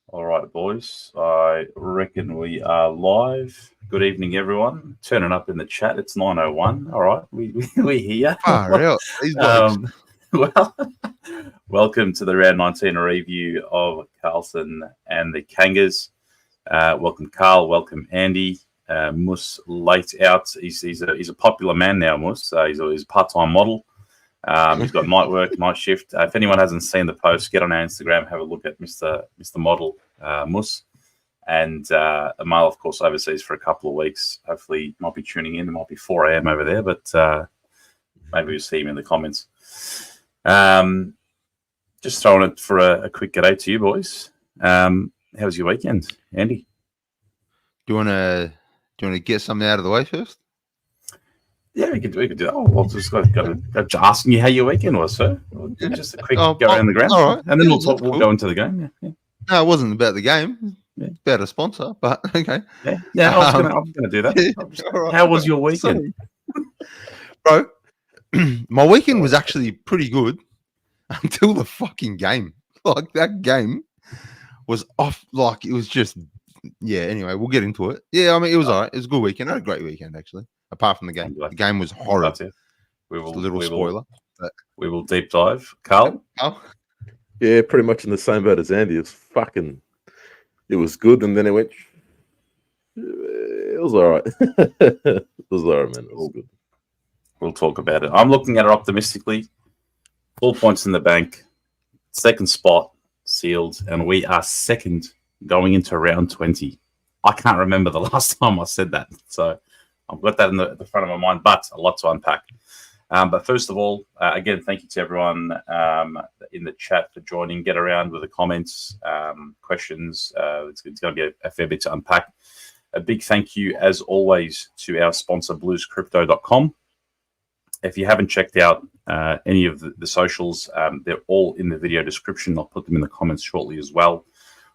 All right, boys. I reckon we are live. Good evening, everyone. Turning up in the chat. It's 9:01. All right, we here. Far out. These blokes. Well, welcome to the round 19 review of Carlton and the Kangaroos. Welcome, Carl. Welcome, Andy. Mus late out. He's a popular man now. Mus. He's a part-time model. He's got night work, night shift. If anyone hasn't seen the post, get on our Instagram, have a look at Mr. Model Mus. And a male, of course, overseas for a couple of weeks. Hopefully, might be tuning in. It might be 4 a.m. over there, but maybe we'll see him in the comments. Just throwing it for a quick g'day to you, boys. How was your weekend, Andy? Do you want to get something out of the way first? Yeah, we could do that. Oh, well, just got asking you how your weekend was, sir. Just a quick go around the ground, all right. And then we'll go into the game. Yeah. No, it wasn't about the game. It's about a sponsor, but okay. Yeah. I was gonna do that. Right. How was your weekend, bro? My weekend was actually pretty good until the fucking game. Like that game was off. Like it was just Anyway, we'll get into it. Yeah, I mean it was all right. It was a good weekend. I had a great weekend actually. Apart from the game, the game was horrible. We will, a little spoiler. We will deep dive. Carl? Yeah, pretty much in the same boat as Andy. It was good, and then it went. It was all right. It was all right, man. It was good. We'll talk about it. I'm looking at it optimistically. 4 points in the bank, second spot sealed, and we are second going into round 20. I can't remember the last time I said that, so I've got that in the front of my mind, but a lot to unpack. But first of all, again, thank you to everyone in the chat for joining. Get around with the comments, questions. It's going to be a fair bit to unpack. A big thank you, as always, to our sponsor, BluesCrypto.com. If you haven't checked out any of the socials, they're all in the video description. I'll put them in the comments shortly as well.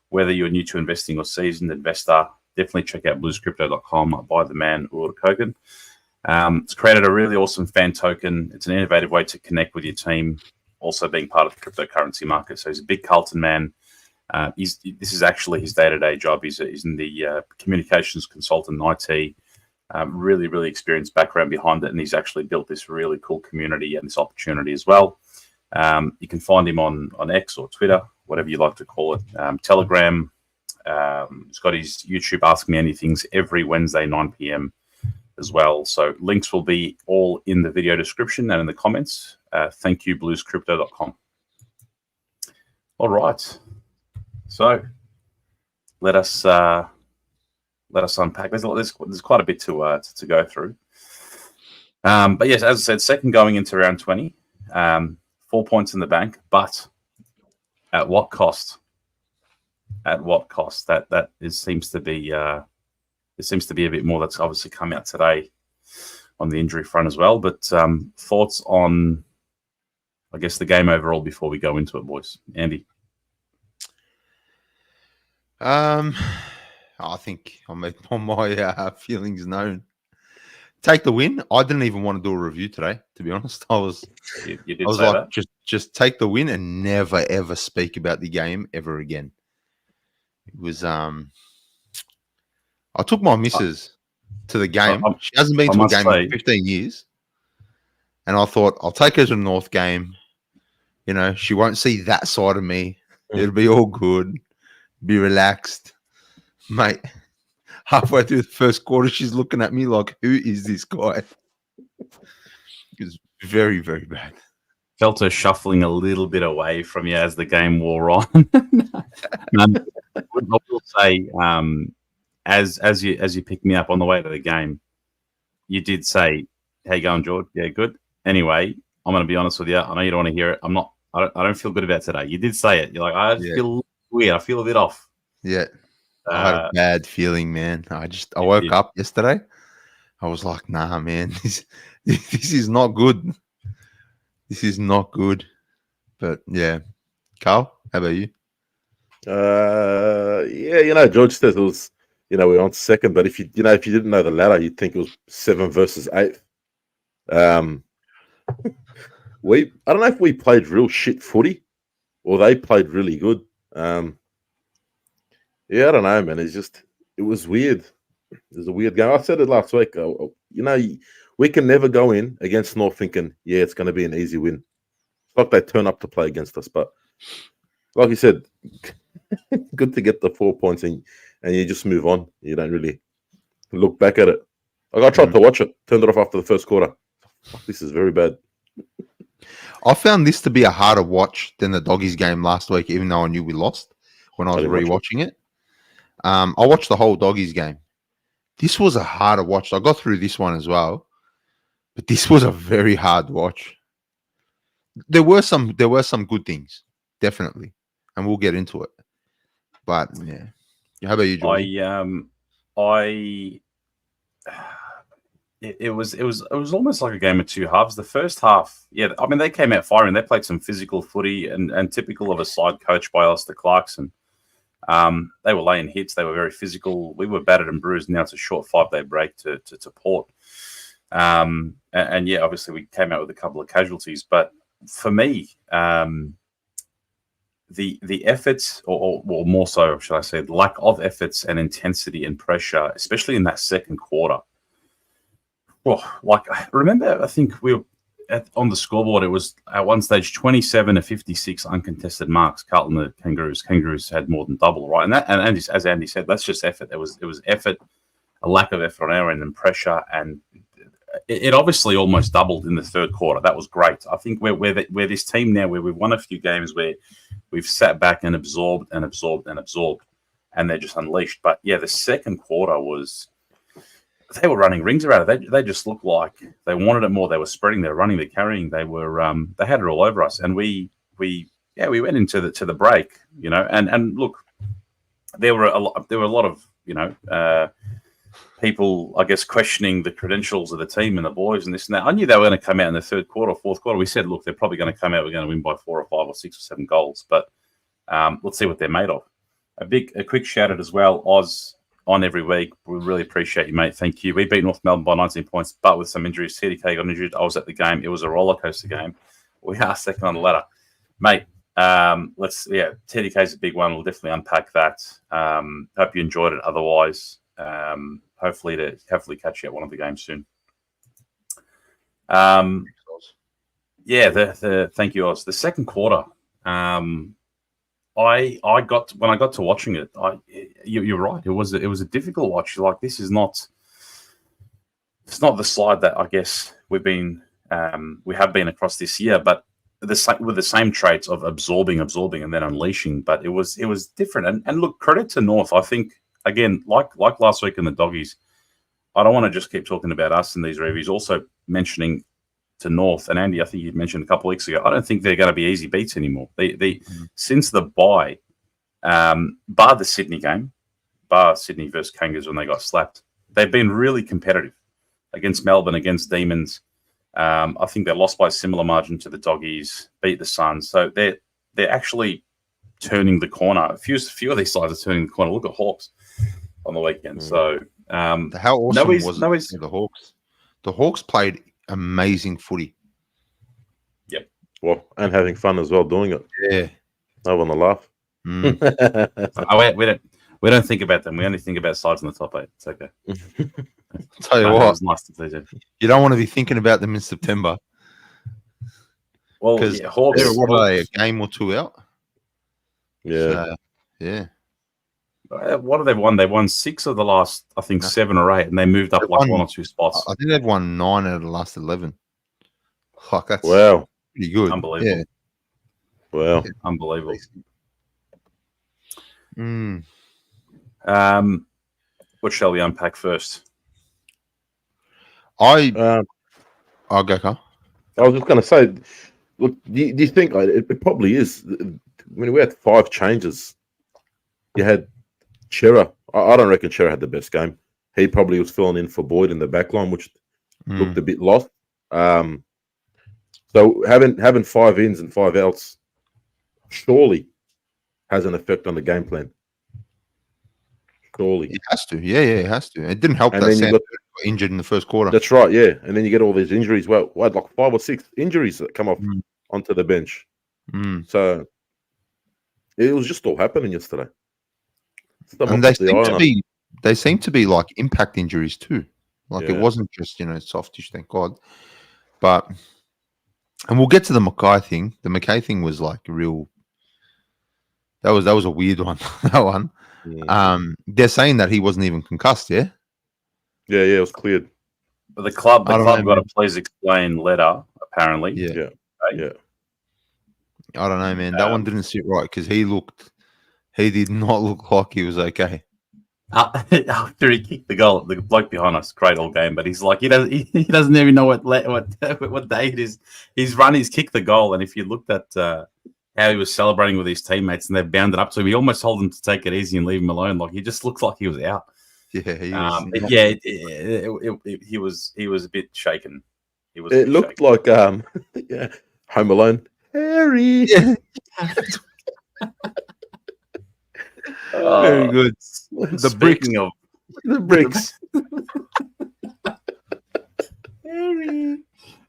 Whether you're new to investing or seasoned investor, definitely check out BluesCrypto.com by the man, Ur Kogan. It's created a really awesome fan token. It's an innovative way to connect with your team, also being part of the cryptocurrency market. So he's a big Carlton man. This is actually his day-to-day job. He's in the communications consultant IT. Really, really experienced background behind it, and he's actually built this really cool community and this opportunity as well. You can find him on X or Twitter, whatever you like to call it, Telegram. He's got his YouTube Ask Me Anythings every Wednesday, 9 p.m. as well. So links will be all in the video description and in the comments. Thank you, BluesCrypto.com. All right. So let us unpack. There's quite a bit to go through. But yes, as I said, second going into round 20, 4 points in the bank, but at what cost? At what cost? Seems to be a bit more that's obviously come out today on the injury front as well. But thoughts on, I guess, the game overall before we go into it, boys. Andy? I think on my feelings known. Take the win. I didn't even want to do a review today, to be honest. I was like, just take the win and never ever speak about the game ever again. It was I took my missus to the game. She hasn't been to a game in 15 years. And I thought, I'll take her to the North game. You know, she won't see that side of me. It'll be all good. Be relaxed. Mate, halfway through the first quarter, she's looking at me like, who is this guy? It was very, very bad. Felt her shuffling a little bit away from you as the game wore on. I will say, as you picked me up on the way to the game, you did say, "How you going, George? Yeah, good." Anyway, I'm going to be honest with you. I know you don't want to hear it. I don't feel good about today. You did say it. You're like, I feel weird. I feel a bit off. Yeah. I had a bad feeling, man. I woke up yesterday. I was like, nah, man, this is not good. This is not good. But yeah. Carl, how about you? George says it was, we're on second, but if you didn't know the ladder, you'd think it was 7 versus 8. I don't know if we played real shit footy or they played really good. Yeah, I don't know, man. It was weird. It was a weird game. I said it last week. We can never go in against North thinking, yeah, it's going to be an easy win. It's like they turn up to play against us. But like you said, good to get the 4 points and you just move on. You don't really look back at it. Like I tried to watch it, turned it off after the first quarter. Fuck, this is very bad. I found this to be a harder watch than the Doggies game last week, even though I knew we lost when I was rewatching it. I watched the whole Doggies game. This was a harder watch. I got through this one as well, but this was a very hard watch. There were some good things, definitely, and we'll get into it. But yeah, how about you, Jordan? It was almost like a game of two halves. The first half, yeah, I mean, they came out firing. They played some physical footy and typical of a side coached by Alistair Clarkson. They were laying hits. They were very physical. We were battered and bruised. Now it's a short 5-day break to Port. And yeah, obviously we came out with a couple of casualties. But for me, the efforts, or more so, should I say, the lack of efforts and intensity and pressure, especially in that second quarter. Well, remember, I think we were on the scoreboard. It was at one stage 27 to 56 uncontested marks. Carlton, the Kangaroos. Kangaroos had more than double, right? And as Andy said, that's just effort. It was effort, a lack of effort on our end, and pressure, and it obviously almost doubled in the third quarter. That was great. I think we're this team now where we've won a few games where we've sat back and absorbed, and they're just unleashed. But yeah, the second quarter was. They were running rings around it. They just looked like they wanted it more. They were spreading, they were running, they're carrying. They were they had it all over us. And we went into the break, and look, there were a lot of people, I guess, questioning the credentials of the team and the boys and this and that. I knew they were going to come out in the third quarter, fourth quarter. We said, look, they're probably going to come out. We're going to win by 4 or 5 or 6 or 7 goals. But let's see what they're made of. A quick shout out as well, Oz. On every week. We really appreciate you, mate. Thank you. We beat North Melbourne by 19 points, but with some injuries. TDK got injured. I was at the game. It was a roller coaster game. We are second on the ladder, mate. TDK is a big one. We'll definitely unpack that. Hope you enjoyed it. Otherwise, hopefully catch you at one of the games soon. Thank you, Oz. The second quarter. I got to watching it. You're right. It was a difficult watch. Like, this is not. It's not the slide that I guess we have been across this year, but with the same traits of absorbing, and then unleashing. But it was different. And look, credit to North. I think again, like last week in the Doggies. I don't want to just keep talking about us in these reviews. Also mentioning to North, and Andy, I think you mentioned a couple of weeks ago, I don't think they're going to be easy beats anymore. Since the bye, bar the Sydney game, bar Sydney versus Kangaroos when they got slapped, they've been really competitive against Melbourne, against Demons. I think they lost by a similar margin to the Doggies, beat the Suns. So they're actually turning the corner. A few of these sides are turning the corner. Look at Hawks on the weekend. So how awesome was the Hawks? The Hawks played amazing footy. Yep. Well, and having fun as well doing it. Yeah. I want to laugh. We don't think about them. We only think about sides in the top 8. It's okay. Tell you what, it's nice to see them. You don't want to be thinking about them in September. Well, Hawks. What are they, a game or 2 out? Yeah. So, yeah. What have they won? They won 6 of the last, I think, 7 or 8, and they moved up 1 or 2 spots. I think they've won 9 out of the last 11. Fuck, that's pretty good. Unbelievable. Yeah. Wow. Unbelievable. What shall we unpack first? I'll go, Carl. I was just going to say, look, do you think it probably is? I mean, we had 5 changes. You had Chera. I don't reckon Chera had the best game. He probably was filling in for Boyd in the back line, which looked a bit lost. So having 5 ins and 5 outs surely has an effect on the game plan. Surely. It has to. Yeah, it has to. It didn't help that Sam got injured in the first quarter. That's right, yeah. And then you get all these injuries. Well, I had like 5 or 6 injuries that come off onto the bench. So it was just all happening yesterday. And they seem to be like impact injuries too. Like it wasn't just softish, thank God. But and we'll get to the Mackay thing. The Mackay thing was like real. That was a weird one. That one. Yeah. They're saying that he wasn't even concussed. Yeah. Yeah. It was cleared. But the club got a please explain letter. Apparently. Yeah. Yeah. I don't know, man. That one didn't sit right because he did not look like he was okay. After he kicked the goal, the bloke behind us, great all game, but he's like he doesn't even know what day it is. He's kicked the goal, and if you looked at how he was celebrating with his teammates, and they bounded up to him, he almost told them to take it easy and leave him alone. Like he just looked like he was out. Yeah, he was a bit shaken. It looked like Home Alone. Harry. Yeah. Very good. The bricks.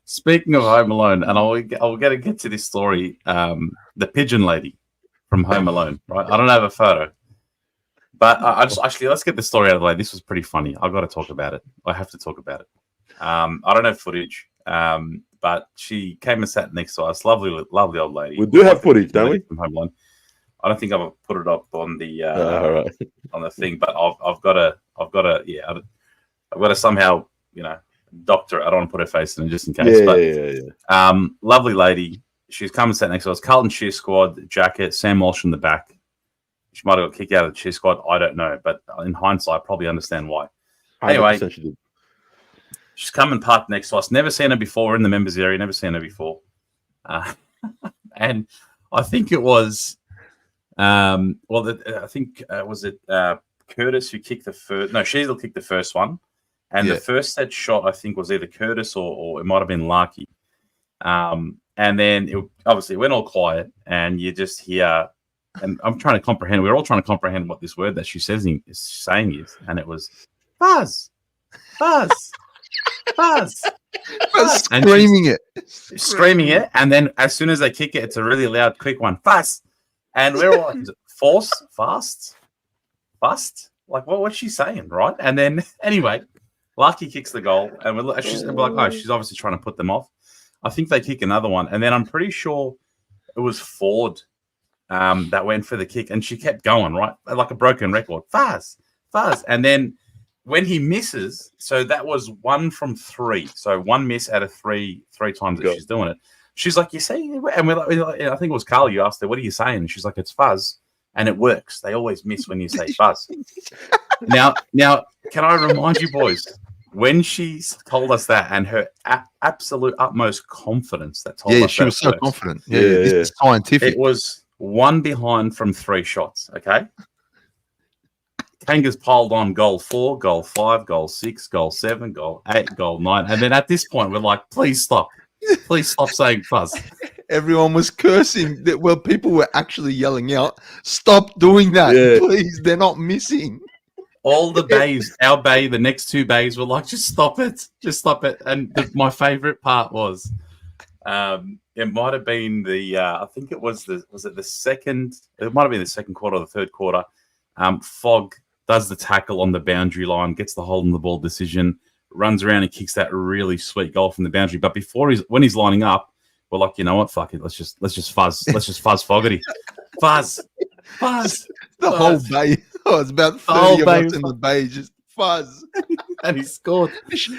Speaking of Home Alone, and I'll get to this story. The pigeon lady from Home Alone, right? I don't have a photo, but let's get the story out of the way. This was pretty funny. I've got to talk about it. I have to talk about it. I don't have footage, but she came and sat next to us. Lovely old lady. We do have footage, don't we? From Home Alone. I don't think I've put it up on the right. on the thing, but I've got to somehow doctor it. I don't want to put her face in it just in case. Lovely lady. She's come and sat next to us. Carlton cheer squad jacket. Sam Walsh in the back. She might have got kicked out of the cheer squad. I don't know, but in hindsight, I probably understand why. Anyway, she's come and parked next to us. Never seen her before in the members area. Never seen her before, and I think it was. I think was it Curtis who kicked the first? No, Sheasel kicked the first one, and the first set shot I think was either Curtis or it might have been Larky. And then it went all quiet, and you just hear, and I'm trying to comprehend. We're all trying to comprehend what this word that she is saying is, and it was fuzz, fuzz, fuzz. Screaming it, and then as soon as they kick it, it's a really loud, quick one, fuzz. And we're all like, fast? Like, what's she saying, right? And then, anyway, Lucky kicks the goal, and we're like, oh, she's obviously trying to put them off. I think they kick another one, and then I'm pretty sure it was Ford that went for the kick, and she kept going, right? Like a broken record. Fuzz. And then when he misses, so that was 1 from 3. So 1 miss out of 3 times that she's doing it. She's like, you see? And we're like, I think it was Carl, you asked her, what are you saying? And she's like, it's fuzz. And it works. They always miss when you say fuzz. Now, can I remind you, boys, when she told us that and her absolute utmost confidence that told us she was so confident. Yeah. It's scientific. It was 1 behind from 3 shots, okay? Kangas piled on goal 4, goal 5, goal 6, goal 7, goal 8, goal 9. And then at this point, we're like, please stop. Please stop saying fuzz. Everyone was cursing. Well, people were actually yelling out, stop doing that. Please, they're not missing. All the bays, our bay, the next 2 bays were like, just stop it. And my favorite part was, it might have been I think it was the second, it might have been the second quarter or the third quarter. Fogg does the tackle on the boundary line, gets the hold on the ball decision, runs around and kicks that really sweet goal from the boundary. But when he's lining up, we're like, you know what? Fuck it. Let's just fuzz. Let's just fuzz Fogarty. Fuzz. The whole bay. Oh, it's about 30 of us in the bay. Just fuzz. And he scored.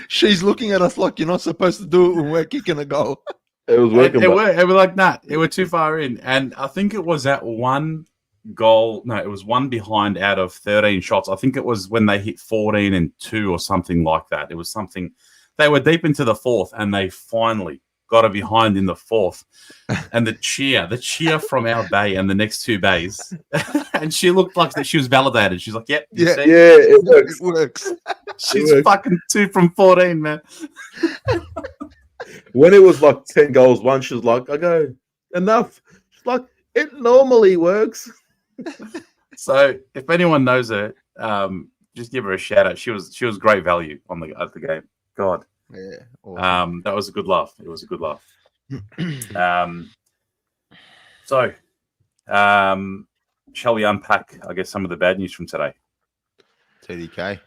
She's looking at us like you're not supposed to do it when we're kicking a goal. It was working. And we're like, nah, it were too far in. And I think it was at 1 goal. No, it was 1 behind out of 13 shots. I think it was when they hit 14 and 2 or something like that. It was something. They were deep into the 4th, and they finally got it behind in the 4th. And the cheer from our bay and the next 2 bays. And she looked like that she was validated. She's like, yep. It works. She's fucking 2 from 14, man. When it was like 10 goals, one, she was like, I go, enough. She's like, it normally works. So if anyone knows her, just give her a shout out. She was great value at the game. God. Yeah. Awesome. That was a good laugh. It was a good laugh. shall we unpack, I guess, some of the bad news from today? TDK.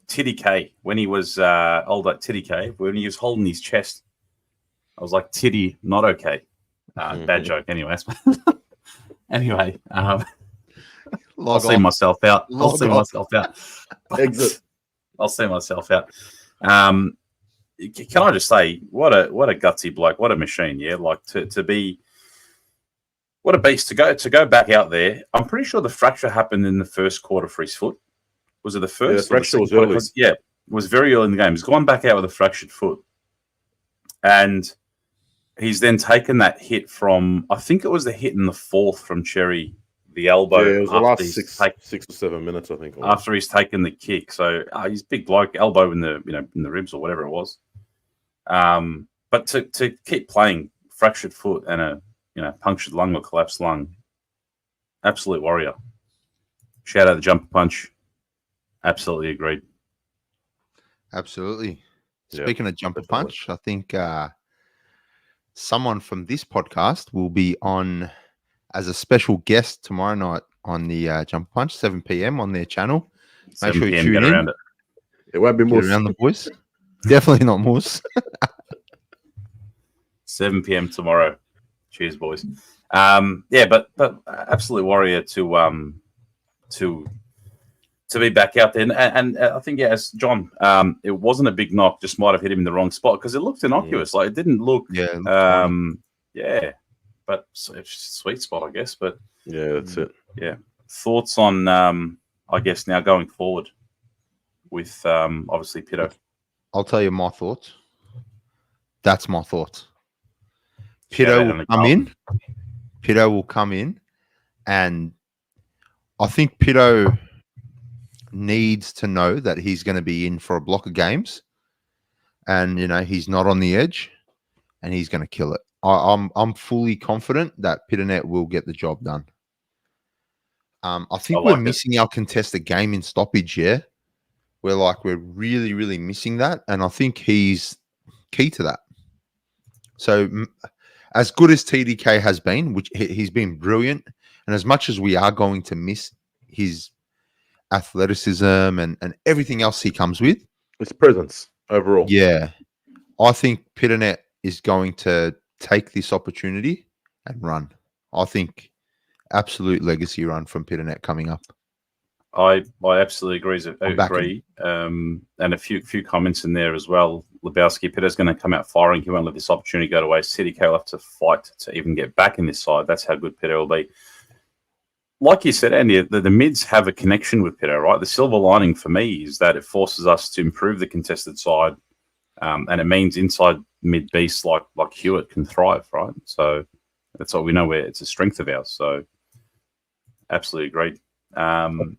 TDK, when he was old like TDK, when he was holding his chest, I was like, Titty, not okay. Bad joke anyway. Anyway, I'll see myself out. Exit. I'll see myself out. Can I just say, what a gutsy bloke, what a machine, yeah. Like to be, what a beast to go back out there. I'm pretty sure the fracture happened in the first quarter for his foot. Was it the first? Yeah, the fracture was early. Yeah, it was very early in the game. He's gone back out with a fractured foot, and he's then taken that hit from, I think it was the hit in the fourth from Cherry, the elbow. Yeah, it was the last 6 or 7 minutes, I think. After he's taken the kick. So he's big bloke, elbow in the in the ribs or whatever it was. But to keep playing fractured foot and a punctured lung or collapsed lung, absolute warrior. Shout out the jumper punch. Absolutely agreed. Absolutely. Yeah, Speaking of jumper punch, I think someone from this podcast will be on as a special guest tomorrow night on the Jumper Punch, 7 p.m. on their channel. Make sure you tune in. Around it. It won't be Get Moose. around the boys. Definitely not Moose. 7 p.m. tomorrow. Cheers, boys. But absolute warrior to be back out there, and I think as John, it wasn't a big knock, just might have hit him in the wrong spot because it looked innocuous. Like it didn't look, but it's a sweet spot, I guess. But yeah, that's it. Yeah, thoughts on, I guess now going forward with obviously Pitto. I'll tell you my thoughts. That's my thoughts. Pitto will come in. Pitto will come in, and I think Pitto needs to know that he's going to be in for a block of games, and he's not on the edge, and he's going to kill it. I'm fully confident that Pitternet will get the job done. I think we're missing our contested game in stoppage. Yeah, we're really, really missing that, and I think he's key to that. So, as good as TDK has been, which he's been brilliant, and as much as we are going to miss his athleticism and everything else he comes with, his presence overall. Yeah, I think Pitternet is going to take this opportunity and run. I think absolute legacy run from Pitternet coming up. I absolutely agree. And a few comments in there as well. Lebowski, Pitter's going to come out firing. He won't let this opportunity go to waste. CDK will have to fight to even get back in this side. That's how good Pitter will be. Like you said, Andy, the mids have a connection with Pitto, right? The silver lining for me is that it forces us to improve the contested side, and it means inside mid beasts like Hewitt can thrive, right? So that's what we know where it's a strength of ours. So absolutely agreed.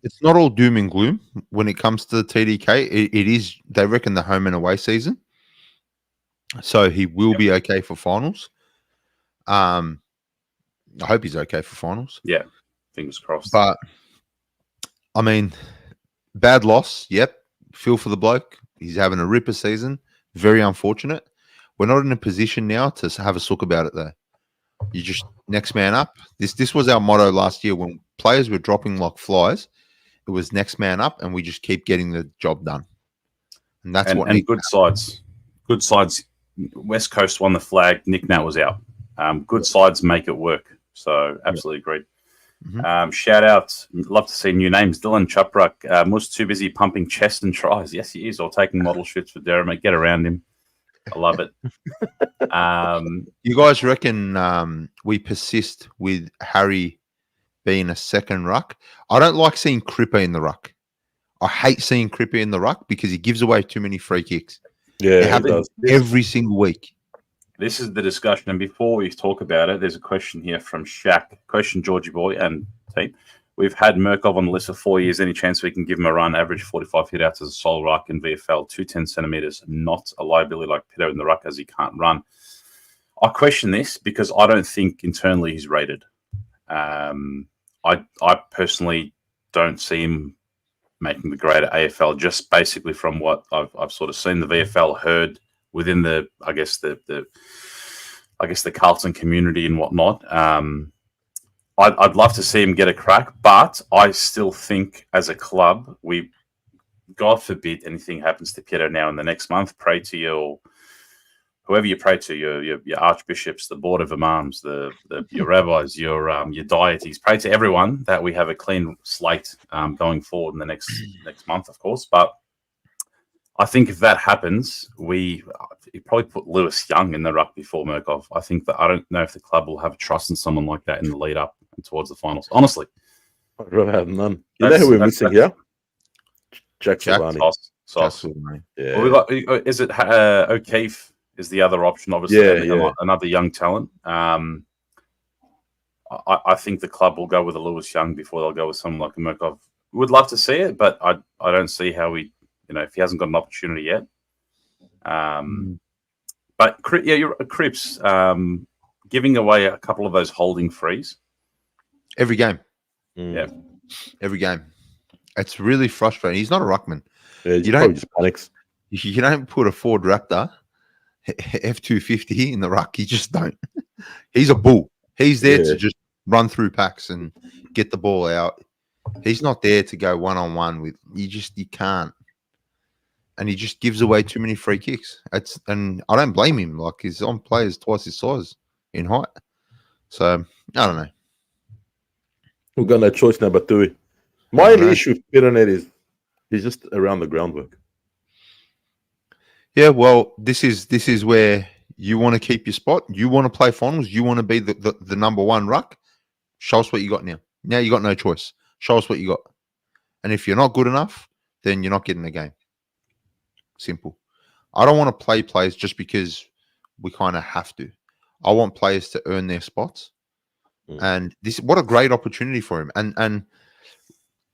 It's not all doom and gloom when it comes to the TDK. It is, they reckon, the home and away season. So he will be okay for finals. I hope he's okay for finals. Yeah. Fingers crossed. But, I mean, bad loss. Yep. Feel for the bloke. He's having a ripper season. Very unfortunate. We're not in a position now to have a sook about it, though. You just next man up. This was our motto last year when players were dropping like flies. It was next man up, and we just keep getting the job done. And that's what. And good sides. Good sides. West Coast won the flag. Nick Nat was out. Good sides make it work. So absolutely agreed. Mm-hmm. Shout out, love to see new names. Dylan Chupruck was too busy pumping chest and tries. Yes, he is, or taking model shoots for Dermot. Get around him. I love it. You guys reckon we persist with Harry being a second ruck? I don't like seeing Cripper in the ruck. I hate seeing Cripper in the ruck because he gives away too many free kicks. Yeah, it happens every single week. This is the discussion, and before we talk about it, there's a question here from Shaq. Question, Georgie boy and team. We've had Murkov on the list for 4 years. Any chance we can give him a run? Average 45 hit outs as a sole ruck in VFL, 210 centimeters. Not a liability like Pitto in the ruck as he can't run. I question this because I don't think internally he's rated. I personally don't see him making the grade at AFL, just basically from what I've sort of seen the VFL, heard within the the Carlton community and whatnot. I'd love to see him get a crack, but I still think as a club, God forbid anything happens to Piero now in the next month, pray to your whoever you pray to, your archbishops, the board of imams, your rabbis, your deities. Pray to everyone that we have a clean slate going forward in the next month, of course. But I think if that happens, you probably put Lewis Young in the ruck before Murkov. I don't know if the club will have trust in someone like that in the lead up and towards the finals. Honestly, I'd rather have none. You know who we're missing here? Jack Silvani. Sauce. Yeah. Well, is it O'Keefe? Is the other option, obviously, another young talent. I think the club will go with a Lewis Young before they'll go with someone like a Murkov. Would love to see it, but I don't see how if he hasn't got an opportunity yet. But you're Cripps giving away a couple of those holding frees every game. Yeah, every game. It's really frustrating. He's not a ruckman. Yeah, you don't just panics. You don't put a Ford Raptor F250 in the ruck. You just don't. He's a bull. He's there to just run through packs and get the ball out. He's not there to go one-on-one with you. You can't. And he just gives away too many free kicks. And I don't blame him. Like, his on players twice his size in height. So I don't know. We've got no choice now, but do we? My only issue with Pyramid is he's just around the groundwork. Yeah, well, this is where you want to keep your spot. You want to play finals. You want to be the number one ruck. Show us what you got now. Now you got no choice. Show us what you got. And if you're not good enough, then you're not getting a game. Simple. I don't want to play players just because we kind of have to. I want players to earn their spots. And what a great opportunity for him. And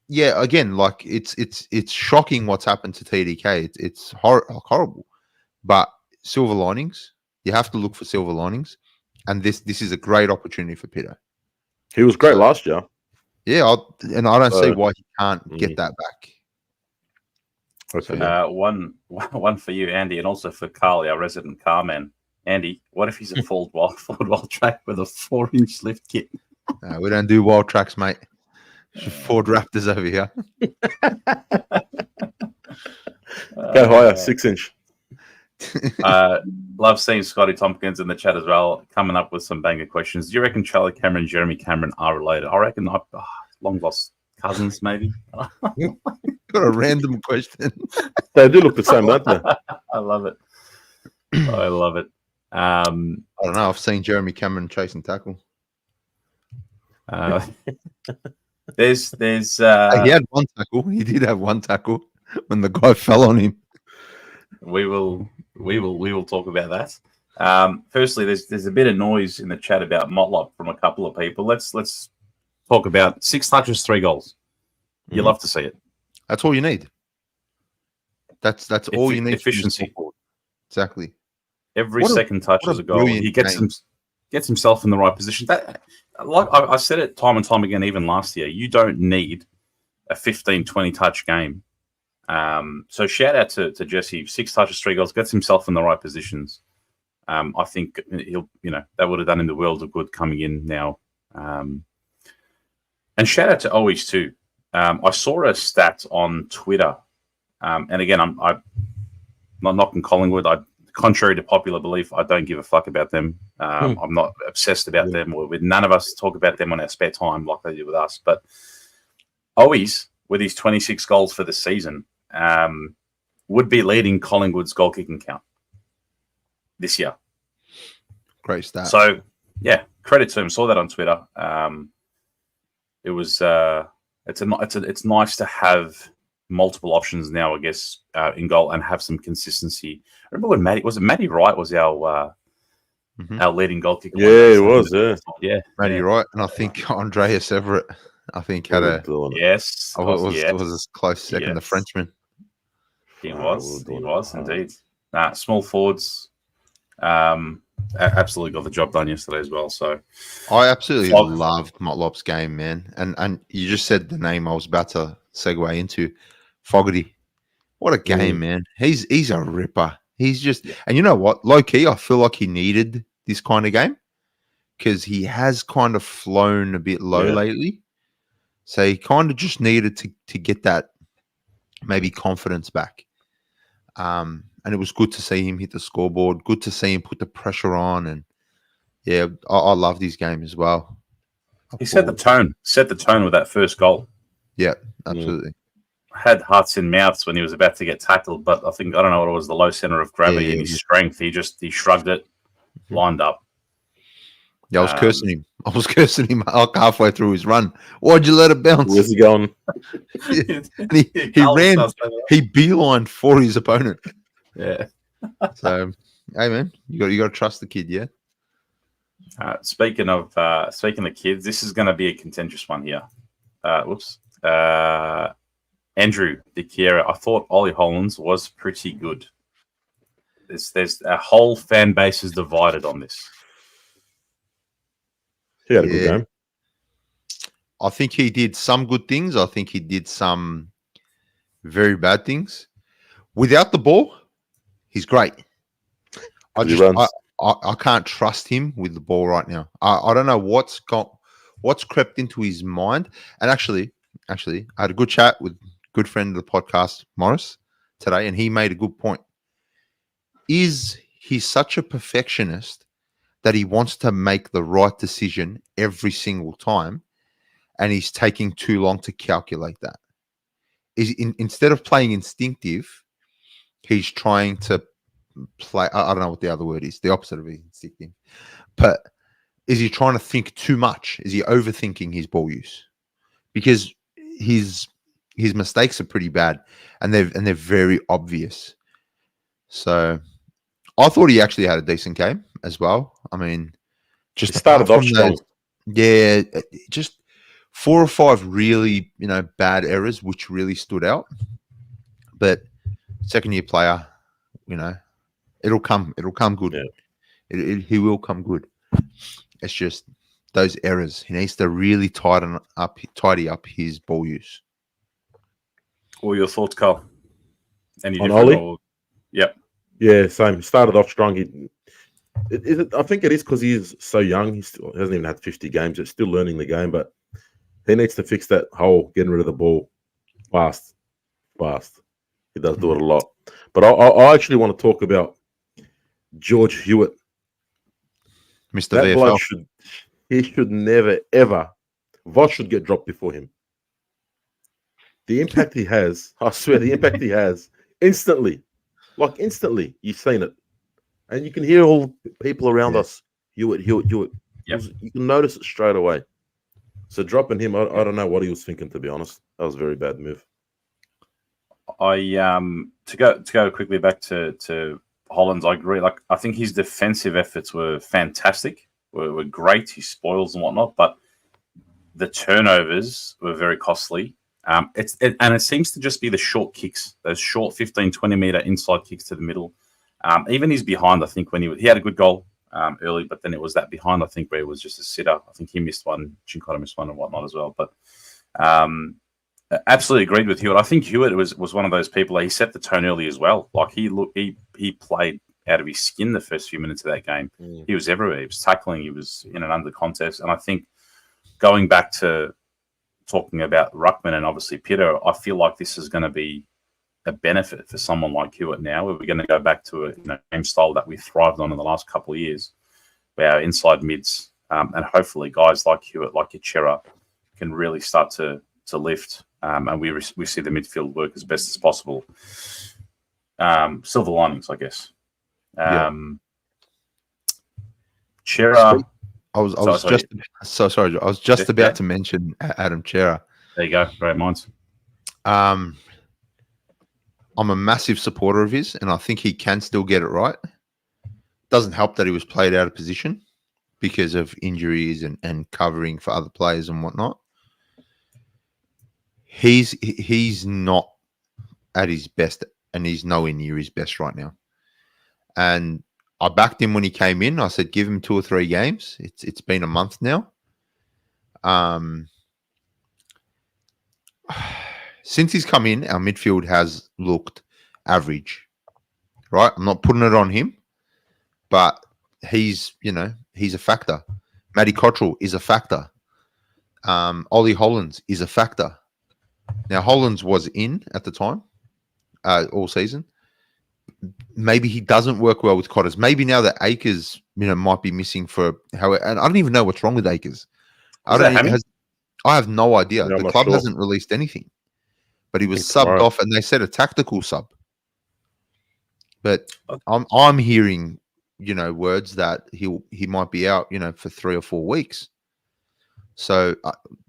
yeah, again, like it's shocking what's happened to TDK. It's horrible, but silver linings. You have to look for silver linings, and this is a great opportunity for Peter. He was great last year. Yeah, and I don't see why he can't get that back. Okay. One for you, Andy, and also for Carly, our resident car man. Andy, what if he's a forward wild track with a 4-inch lift kit? We don't do wild tracks, mate. Ford Raptors over here. Go higher, 6-inch. Love seeing Scotty Tompkins in the chat as well, coming up with some banger questions. Do you reckon Charlie Cameron and Jeremy Cameron are related? I reckon long lost cousins, maybe. Got a random question. They do look the same, don't they? I love it. I love it. I don't know. I've seen Jeremy Cameron chase and tackle. There's he had one tackle. He did have one tackle when the guy fell on him. We will talk about that. Firstly, there's a bit of noise in the chat about Motlop from a couple of people. Let's talk about 6 touches, 3 goals. You love to see it. That's all you need. That's all you need. Efficiency. Exactly. Every second touch is a goal. He gets himself in the right position. That, like I said it time and time again, even last year, you don't need a 15, 20 touch game. So shout out to Jesse. 6 touches, 3 goals, gets himself in the right positions. I think he'll, that would have done him the world of good coming in now. And shout out to Owies too. I saw a stat on Twitter, and again, I'm not knocking Collingwood. Contrary to popular belief, I don't give a fuck about them. I'm not obsessed about them. None of us talk about them on our spare time like they do with us. But Owies, with his 26 goals for the season, would be leading Collingwood's goal kicking count this year. Great stat. So, yeah, credit to him. Saw that on Twitter. It was it's nice to have multiple options now, I guess, in goal and have some consistency. I remember when Matty Wright was our leading goal kicker. Yeah, it was. Yeah, Matty Wright, and I think Andreas Everett. I think had a yes. It was a close second. The Frenchman. He was indeed. Small forwards. Absolutely got the job done yesterday as well. So I absolutely loved Motlop's game, man. And you just said the name I was about to segue into, Fogarty. What a game, man. He's a ripper. He's just, and you know what? Low key, I feel like he needed this kind of game because he has kind of flown a bit low lately. So he kind of just needed to get that maybe confidence back. And it was good to see him hit the scoreboard. Good to see him put the pressure on. And yeah, I love these games as well. He set the tone. Set the tone with that first goal. Yeah, absolutely. Had hearts in mouths when he was about to get tackled, but I don't know what it was, the low center of gravity and his strength. He shrugged it, lined up. Yeah, I was cursing him. I was cursing him like halfway through his run. Why'd you let it bounce? Where's he going? he ran. He beelined for his opponent. Yeah. So, hey man, you got to trust the kid. Yeah. Speaking of kids, this is going to be a contentious one here. Andrew Dichiera, I thought Ollie Hollands was pretty good. There's a whole fan base is divided on this. He had a good game. I think he did some good things. I think he did some very bad things. Without the ball, he's great. I can't trust him with the ball right now. I don't know what's crept into his mind. And actually, I had a good chat with a good friend of the podcast, Morris, today, and he made a good point. Is he such a perfectionist that he wants to make the right decision every single time, and he's taking too long to calculate that? Instead of playing instinctive, he's trying to play. I don't know what the other word is. The opposite of instinctive. But is he trying to think too much? Is he overthinking his ball use? Because his mistakes are pretty bad, and they're very obvious. So I thought he actually had a decent game as well. I mean, just he started off strong. Just 4 or 5 really, bad errors, which really stood out. But second-year player, it'll come good. Yeah. He will come good. It's just those errors. He needs to really tidy up his ball use. What were your thoughts, Carl? Any on Ollie? Yep. Yeah, same. Started off strong. I think it is because he is so young. He still hasn't even had 50 games. He's still learning the game, but he needs to fix that hole, getting rid of the ball fast. He does do it a lot. But I actually want to talk about George Hewitt. Mr. That VFL. bloke should never, ever. Voss should get dropped before him. The impact he has, I swear, instantly. Like instantly, you've seen it. And you can hear all people around us, Hewitt. Yep. You can notice it straight away. So dropping him, I don't know what he was thinking, to be honest. That was a very bad move. To go quickly back to Hollands, I agree. Like, I think his defensive efforts were fantastic, were great, his spoils and whatnot, but the turnovers were very costly. It seems to just be the short kicks, those short 15, 20-meter inside kicks to the middle. Even his behind, I think, when he had a good goal early, but then it was that behind, I think, where it was just a sitter. I think he missed one, Chincotta missed one and whatnot as well. But absolutely agreed with Hewitt. I think Hewitt was one of those people, he set the tone early as well. Like, he played out of his skin the first few minutes of that game. He was everywhere. He was tackling. He was in and under contest. And I think going back to talking about Ruckman and obviously Peter, I feel like this is going to be a benefit for someone like Hewitt now, where we're going to go back to a game style that we thrived on in the last couple of years, where our inside mids and hopefully guys like Hewitt, like Dichiera, can really start to lift, and we see the midfield work as best as possible. Silver linings, I guess. Chera. I was just about to mention Adam Chera. There you go. Great minds. I'm a massive supporter of his, and I think he can still get it right. Doesn't help that he was played out of position because of injuries and covering for other players and whatnot. He's not at his best, and he's nowhere near his best right now. And I backed him when he came in. I said, give him 2 or 3 games. It's been a month now. Since he's come in, our midfield has looked average, right? I'm not putting it on him, but he's a factor. Matty Cottrell is a factor. Ollie Hollands is a factor. Now, Hollands was in at the time, all season. Maybe he doesn't work well with Cotters. Maybe now that Akers, might be missing for how. And I don't even know what's wrong with Akers. I have no idea. The club hasn't released anything, but he was subbed off, and they said a tactical sub. But I'm hearing, words that he might be out, for 3 or 4 weeks. So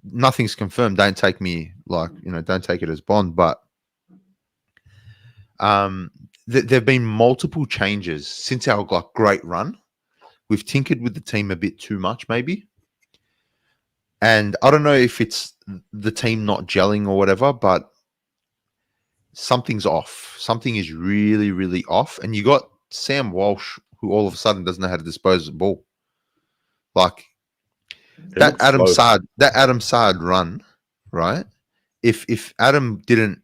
nothing's confirmed. Don't take me don't take it as bond. But there've been multiple changes since our great run. We've tinkered with the team a bit too much, maybe. And I don't know if it's the team not gelling or whatever, but something's off. Something is really, really off. And you got Sam Walsh, who all of a sudden doesn't know how to dispose of the ball. Like that Adam Saad run, right? If Adam didn't,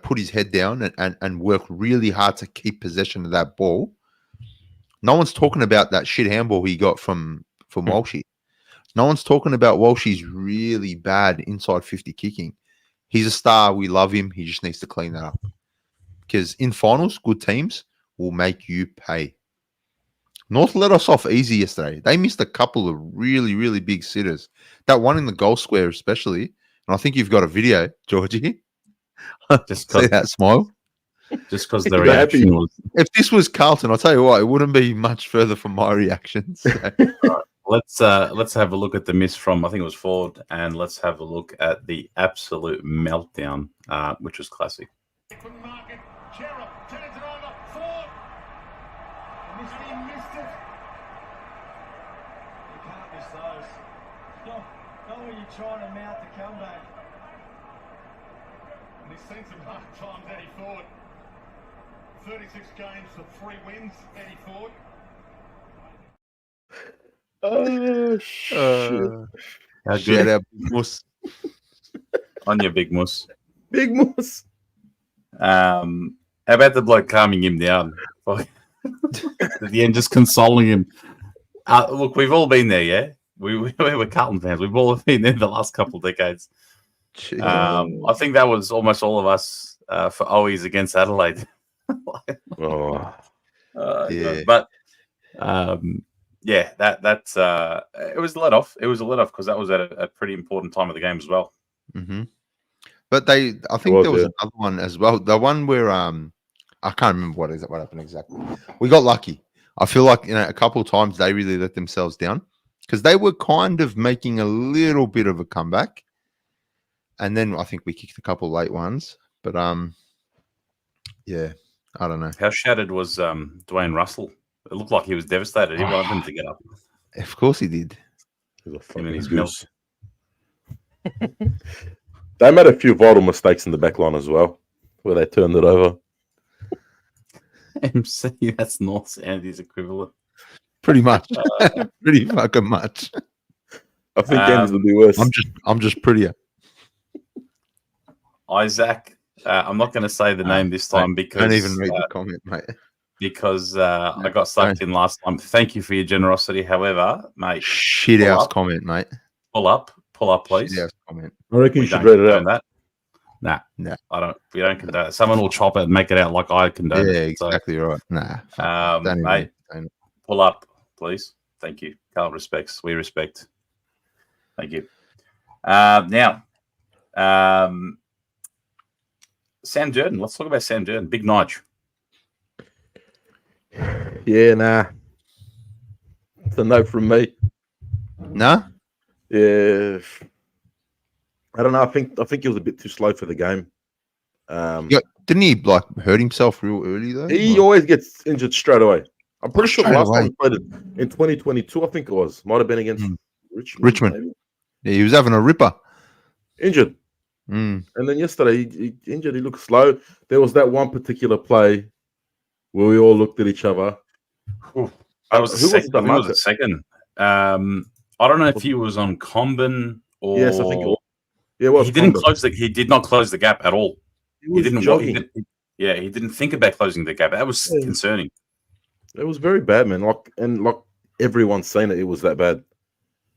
put his head down and work really hard to keep possession of that ball, no one's talking about that shit handball he got from Walshy. No one's talking about Walshy's really bad inside 50 kicking. He's a star. We love him. He just needs to clean that up. Because in finals, good teams will make you pay. North let us off easy yesterday. They missed a couple of really, really big sitters. That one in the goal square especially. And I think you've got a video, Georgie. Just see that smile. Just because the reaction was... If this was Carlton, I'll tell you what, it wouldn't be much further from my reaction. So. Let's have a look at the miss from, I think it was Ford, and let's have a look at the absolute meltdown, which was classic. Trying to mount the comeback. And he's seen some hard times, Eddie Ford. 36 games for 3 wins, Eddie Ford. Oh, shit. Shout out Big Mus. On your Big Mus. Big Mus. How about the bloke calming him down? At the end, just consoling him. Look, we've all been there, yeah? We're Carlton fans. We've all been there the last couple of decades. I think that was almost all of us for OEs against Adelaide. Yeah. But that's it was a let off. It was a let off because that was at a pretty important time of the game as well. Mm-hmm. But I think there was another one as well. The one where I can't remember what happened exactly. We got lucky. I feel like a couple of times they really let themselves down. Because they were kind of making a little bit of a comeback. And then I think we kicked a couple late ones. But, yeah, I don't know. How shattered was Dwayne Russell? It looked like he was devastated. He wanted him to get up. Of course he did. His goose. They made a few vital mistakes in the back line as well, where they turned it over. MC, that's North Andy's equivalent. Pretty much. Pretty fucking much. I think Andy's will be worse. I'm just prettier. Isaac, I'm not going to say the name this time because... Don't even read the comment, mate. Because I got sucked in last time. Thank you for your generosity. However, mate... Shit house comment, mate. Pull up, please. Shit house comment. I reckon you should read it out. That. Nah, I don't. We don't condone it. Someone will chop it and make it out like I condone it. Yeah, exactly right. Nah. Mate, pull up, please. Thank you. Carl respects. We respect. Thank you. Now, Sam Durden. Let's talk about Sam Durden. Big Nige. Yeah, nah. It's a no from me. Nah? Yeah. I don't know. I think he was a bit too slow for the game. Didn't he hurt himself real early though? He always gets injured straight away. I'm pretty sure last time he played it in 2022, I think it was. Might have been against Richmond. Maybe. Yeah, he was having a ripper. Injured. And then yesterday he injured. He looked slow. There was that one particular play where we all looked at each other. I was the second. I don't know if he was on Combin or... Yes, I think it was. Yeah, well, he did not close the gap at all. He didn't think about closing the gap. That was concerning. It was very bad, man. Like everyone's saying it was that bad.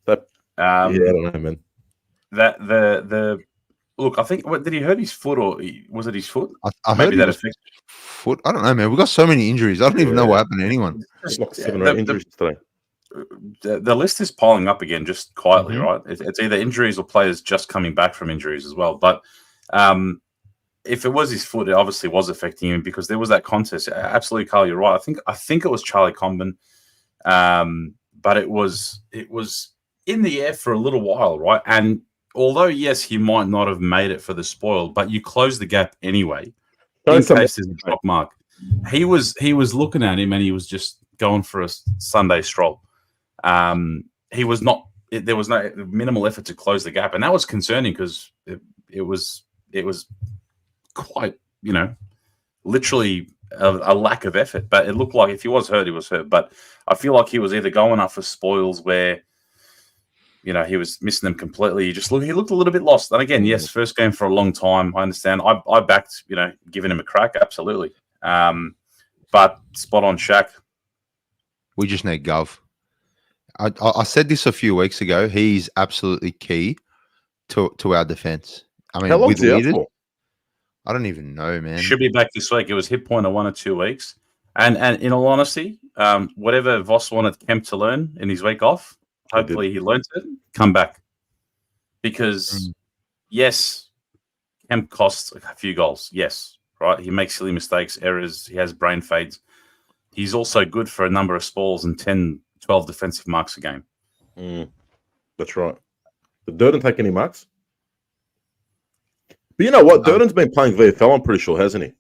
That, yeah, I don't know, man. That the look, I think what did he hurt his foot or was it his foot? I heard that affected foot. I don't know, man. We've got so many injuries. I don't even know what happened to anyone. It's like 7 or 8 injuries today. The list is piling up again, just quietly, right? It's either injuries or players just coming back from injuries as well. But if it was his foot, it obviously was affecting him because there was that contest. Absolutely, Carl, you're right. I think it was Charlie Comben, but it was in the air for a little while, right? And although yes, he might not have made it for the spoil, but you close the gap anyway. In case there's a drop mark, he was looking at him and he was just going for a Sunday stroll. He was not. There was no minimal effort to close the gap, and that was concerning because it was quite, literally a lack of effort. But it looked like if he was hurt, he was hurt. But I feel like he was either going up for spoils where, he was missing them completely. He looked a little bit lost. And again, yes, first game for a long time. I understand. I backed, giving him a crack, absolutely. But spot on, Shaq. We just need Gov. I said this a few weeks ago. He's absolutely key to our defense. I mean, how long is he out for? I don't even know, man. Should be back this week. It was hit point of 1 or 2 weeks. And in all honesty, whatever Voss wanted Kemp to learn in his week off, hopefully he learns it, come back. Because, yes, Kemp costs a few goals. Yes, right? He makes silly mistakes, errors. He has brain fades. He's also good for a number of spoils and 10, 12 defensive marks a game. That's right. Did Durden take any marks? But you know what? Durden's been playing VFL, I'm pretty sure, hasn't he?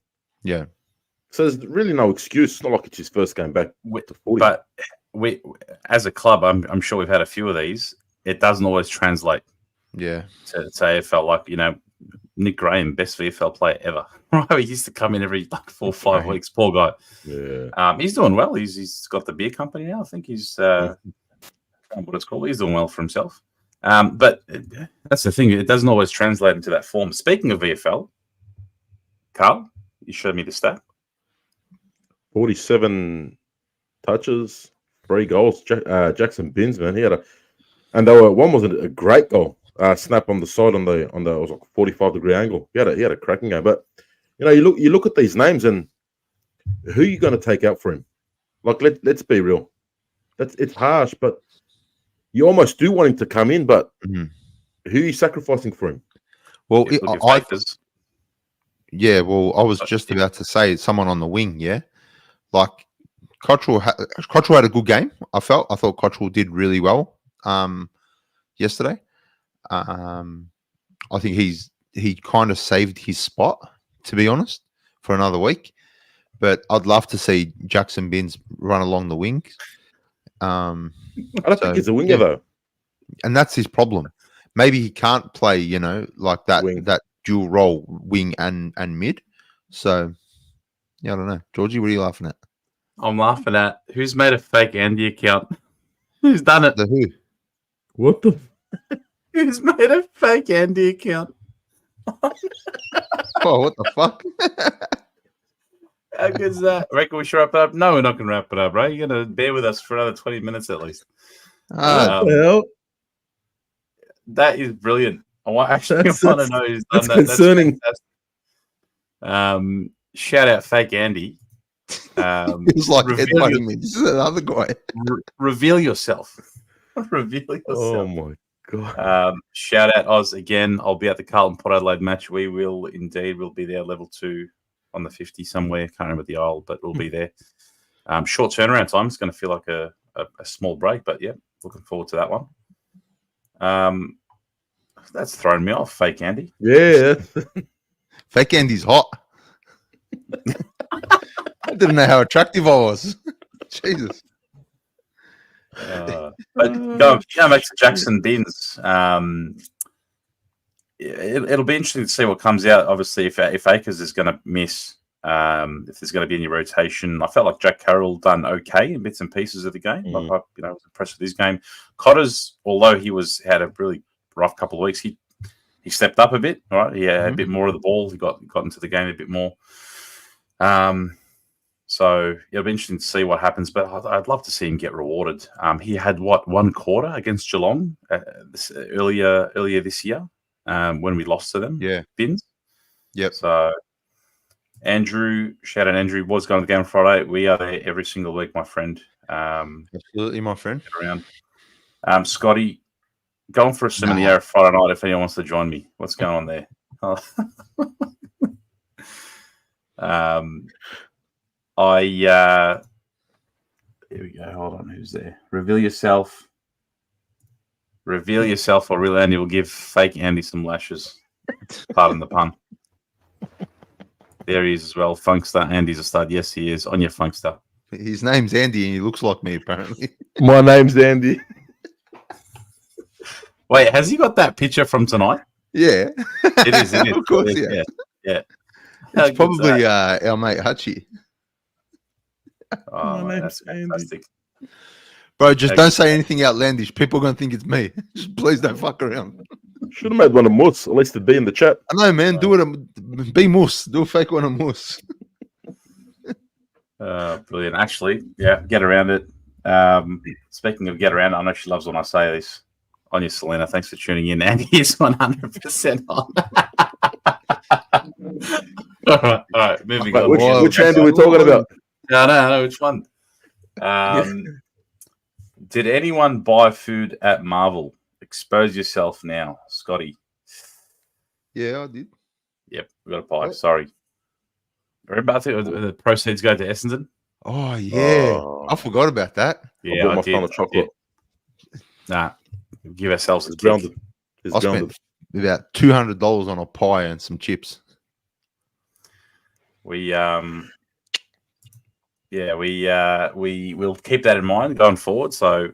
Yeah. So there's really no excuse. It's not like it's his first game back to 40. But we, as a club, I'm sure we've had a few of these. It doesn't always translate. Yeah. To AFL, like, Nick Graham, best VFL player ever. Right? He used to come in every 4 or 5 weeks. Poor guy. Yeah. He's doing well. He's got the beer company now. I think he's what it's called. He's doing well for himself. But that's the thing. It doesn't always translate into that form. Speaking of VFL, Carl, you showed me the stat. 47 touches, 3 goals. Jackson Binns, man, he had one was a great goal. Snap on the side on the it was like 45-degree angle. He had a cracking game. But you look at these names and who are you going to take out for him? Like let's be real. It's harsh, but you almost do want him to come in. But who are you sacrificing for him? Well, I was just about to say someone on the wing. Yeah, like Cottrell had a good game. I thought Cottrell did really well yesterday. I think he kind of saved his spot, to be honest, for another week. But I'd love to see Jackson Binns run along the wings. I don't think he's a winger though, and that's his problem. Maybe he can't play, like that that dual role, wing and mid. So yeah, I don't know. Georgie, what are you laughing at? I'm laughing at who's made a fake Andy account. Who's done it? The who? What the? Who's made a fake Andy account? Oh, what the fuck? How good's that? Reckon we should wrap it up? No, we're not going to wrap it up, right? You're going to bear with us for another 20 minutes at least. Well, that is brilliant. I want to know who's done that. Concerning. That's shout out fake Andy. He's like headbutting me. This is another guy. Reveal yourself. Reveal yourself. Oh my god. Shout out Oz again. I'll be at the Carlton Port Adelaide match. We will indeed. We'll be there level 2 on the 50 somewhere. Can't remember the aisle, but we'll be there. Short turnaround time. It's going to feel like a small break, but yeah, looking forward to that one. That's thrown me off, fake Andy. Yeah. Fake Andy's hot. I didn't know how attractive I was. Jesus. But going back to Jackson Binns, it'll be interesting to see what comes out. Obviously, if Akers is going to miss, if there's going to be any rotation. I felt like Jack Carroll done okay in bits and pieces of the game. I was impressed with his game. Cotters, although he had a really rough couple of weeks, he stepped up a bit. Right, he had a bit more of the ball. He got into the game a bit more. So it'll be interesting to see what happens, but I'd love to see him get rewarded. He had one quarter against Geelong earlier this year when we lost to them. Yeah. Bins. Yep. So Andrew, shout out Andrew, was going to the game on Friday. We are there every single week, my friend. Absolutely, my friend. Around. Scotty, going for a swim in the air Friday night if anyone wants to join me. What's going on there? Here we go. Hold on. Who's there? Reveal yourself, or real Andy will give fake Andy some lashes. Pardon the pun. There he is as well. Funkster. Andy's a stud. Yes, he is. On your Funkster. His name's Andy and he looks like me, apparently. My name's Andy. Wait, has he got that picture from tonight? Yeah. It is. Of course, yeah. It's probably our mate Hutchie. Oh, my name's Andy. Bro, just don't say anything outlandish. People are going to think it's me. Just please don't fuck around. Should have made one of Moose, at least to be in the chat. I know, man. Do it. Be Moose. Do a fake one of Moose. Brilliant. Actually, yeah, get around it. Speaking of get around, I know she loves when I say this. On you, Selena. Thanks for tuning in. Andy is 100% on. All right. Moving on. Which Andy are we talking about? No, which one? Did anyone buy food at Marvel? Expose yourself now, Scotty. Yeah, I did. Yep, we got a buy. Sorry. Remember the proceeds go to Essendon? Oh, yeah. I forgot about that. Yeah, I did. Chocolate. Nah, give ourselves a grounded. I spent about $200 on a pie and some chips. We will keep that in mind going forward. So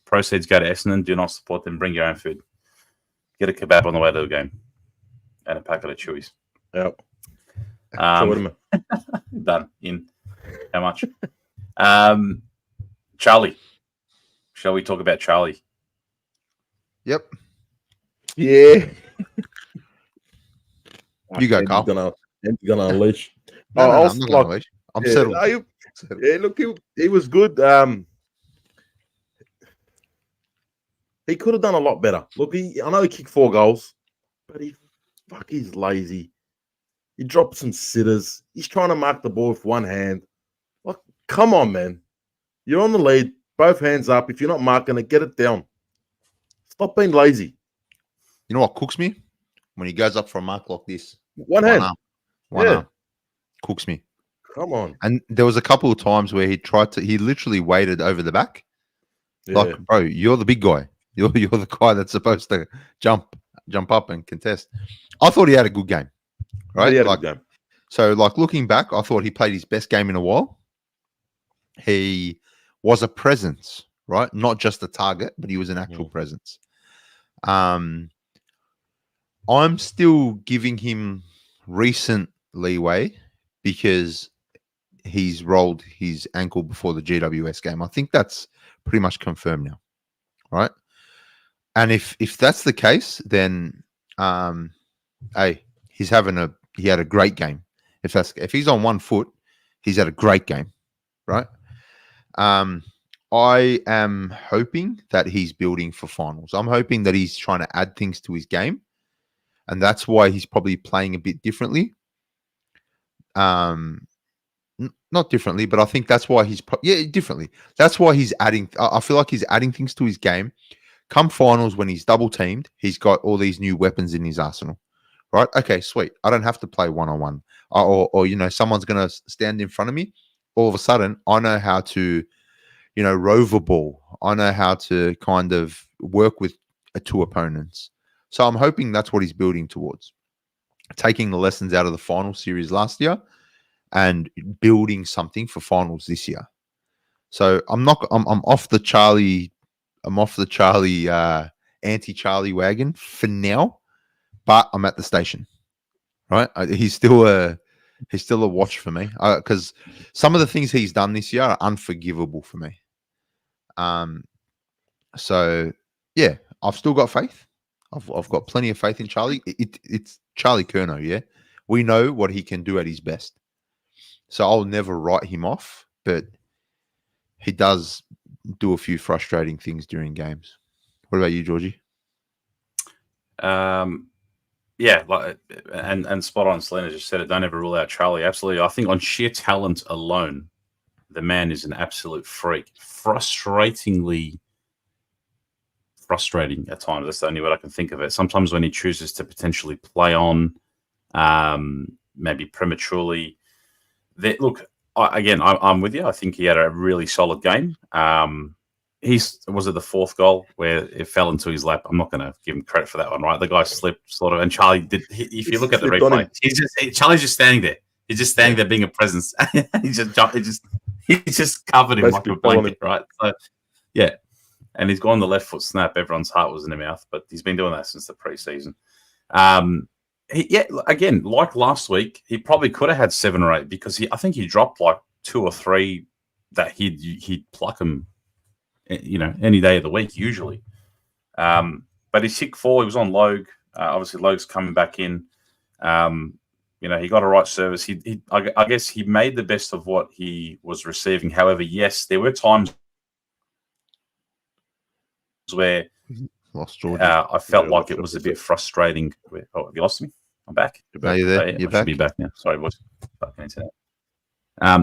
proceeds go to Essendon. Do not support them. Bring your own food. Get a kebab on the way to the game and a packet of Chewies. Yep. Done. In. How much? Charlie. Shall we talk about Charlie? Yep. Yeah. You go, Carl. I'm gonna unleash. I'm not gonna unleash. I'm settled. Yeah, look, he was good. He could have done a lot better. Look, I know he kicked 4 goals, but he's lazy. He dropped some sitters. He's trying to mark the ball with one hand. Like, come on, man. You're on the lead. Both hands up. If you're not marking it, get it down. Stop being lazy. You know what cooks me? When he goes up for a mark like this. One hand. One arm. Cooks me. Come on. And there was a couple of times where he literally waited over the back. Yeah. Like, bro, you're the big guy. You're the guy that's supposed to jump up and contest. I thought he had a good game. Right? He had a good game. So, like, looking back, I thought he played his best game in a while. He was a presence, right? Not just a target, but he was an actual presence. I'm still giving him recent leeway because he's rolled his ankle before the GWS game. I think that's pretty much confirmed now, right? And if that's the case, then hey, he had a great game. If he's on 1 foot, he's had a great game, right? I am hoping that he's building for finals. I'm hoping that he's trying to add things to his game, and that's why he's probably playing a bit differently. Not differently, but I think that's why differently. That's why he's adding. I feel like he's adding things to his game. Come finals, when he's double teamed, he's got all these new weapons in his arsenal. Right? Okay, sweet. I don't have to play 1-on-1, or someone's gonna stand in front of me. All of a sudden, I know how to, rover ball. I know how to kind of work with 2 opponents. So I'm hoping that's what he's building towards. Taking the lessons out of the final series last year and building something for finals this year. So I'm off the Charlie. I'm off the Charlie anti-Charlie wagon for now, but I'm at the station. Right? He's still a watch for me because some of the things he's done this year are unforgivable for me. So yeah, I've still got faith. I've got plenty of faith in Charlie. It's Charlie Curnow, yeah. We know what he can do at his best. so I'll never write him off, but he does do a few frustrating things during games. What about you, Georgie? Yeah, like, and spot on. Selena just said it. Don't ever rule out Charlie. Absolutely. I think on sheer talent alone, the man is an absolute freak. Frustrating at times. That's the only way I can think of it. Sometimes when he chooses to potentially play on, maybe prematurely. Look, I'm with you. I think he had a really solid game. Was it the fourth goal where it fell into his lap? I'm not going to give him credit for that one, right? The guy slipped sort of, and Charlie did. If you look at the replay, Charlie's just standing there. He's just standing there being a presence. He just covered him like a blanket, right? So, yeah. And he's gone the left foot snap. Everyone's heart was in their mouth, but he's been doing that since the preseason. Again, like last week, he probably could have had 7 or 8 because I think he dropped like 2 or 3 that he'd pluck him, any day of the week usually. But his kick 4, he was on Logue. Obviously, Logue's coming back in. He got a right service. I guess he made the best of what he was receiving. However, yes, there were times where I felt like it was a bit frustrating. Oh, have you lost me? I'm back. Are you there? You're back. Should be back now. Sorry, boys.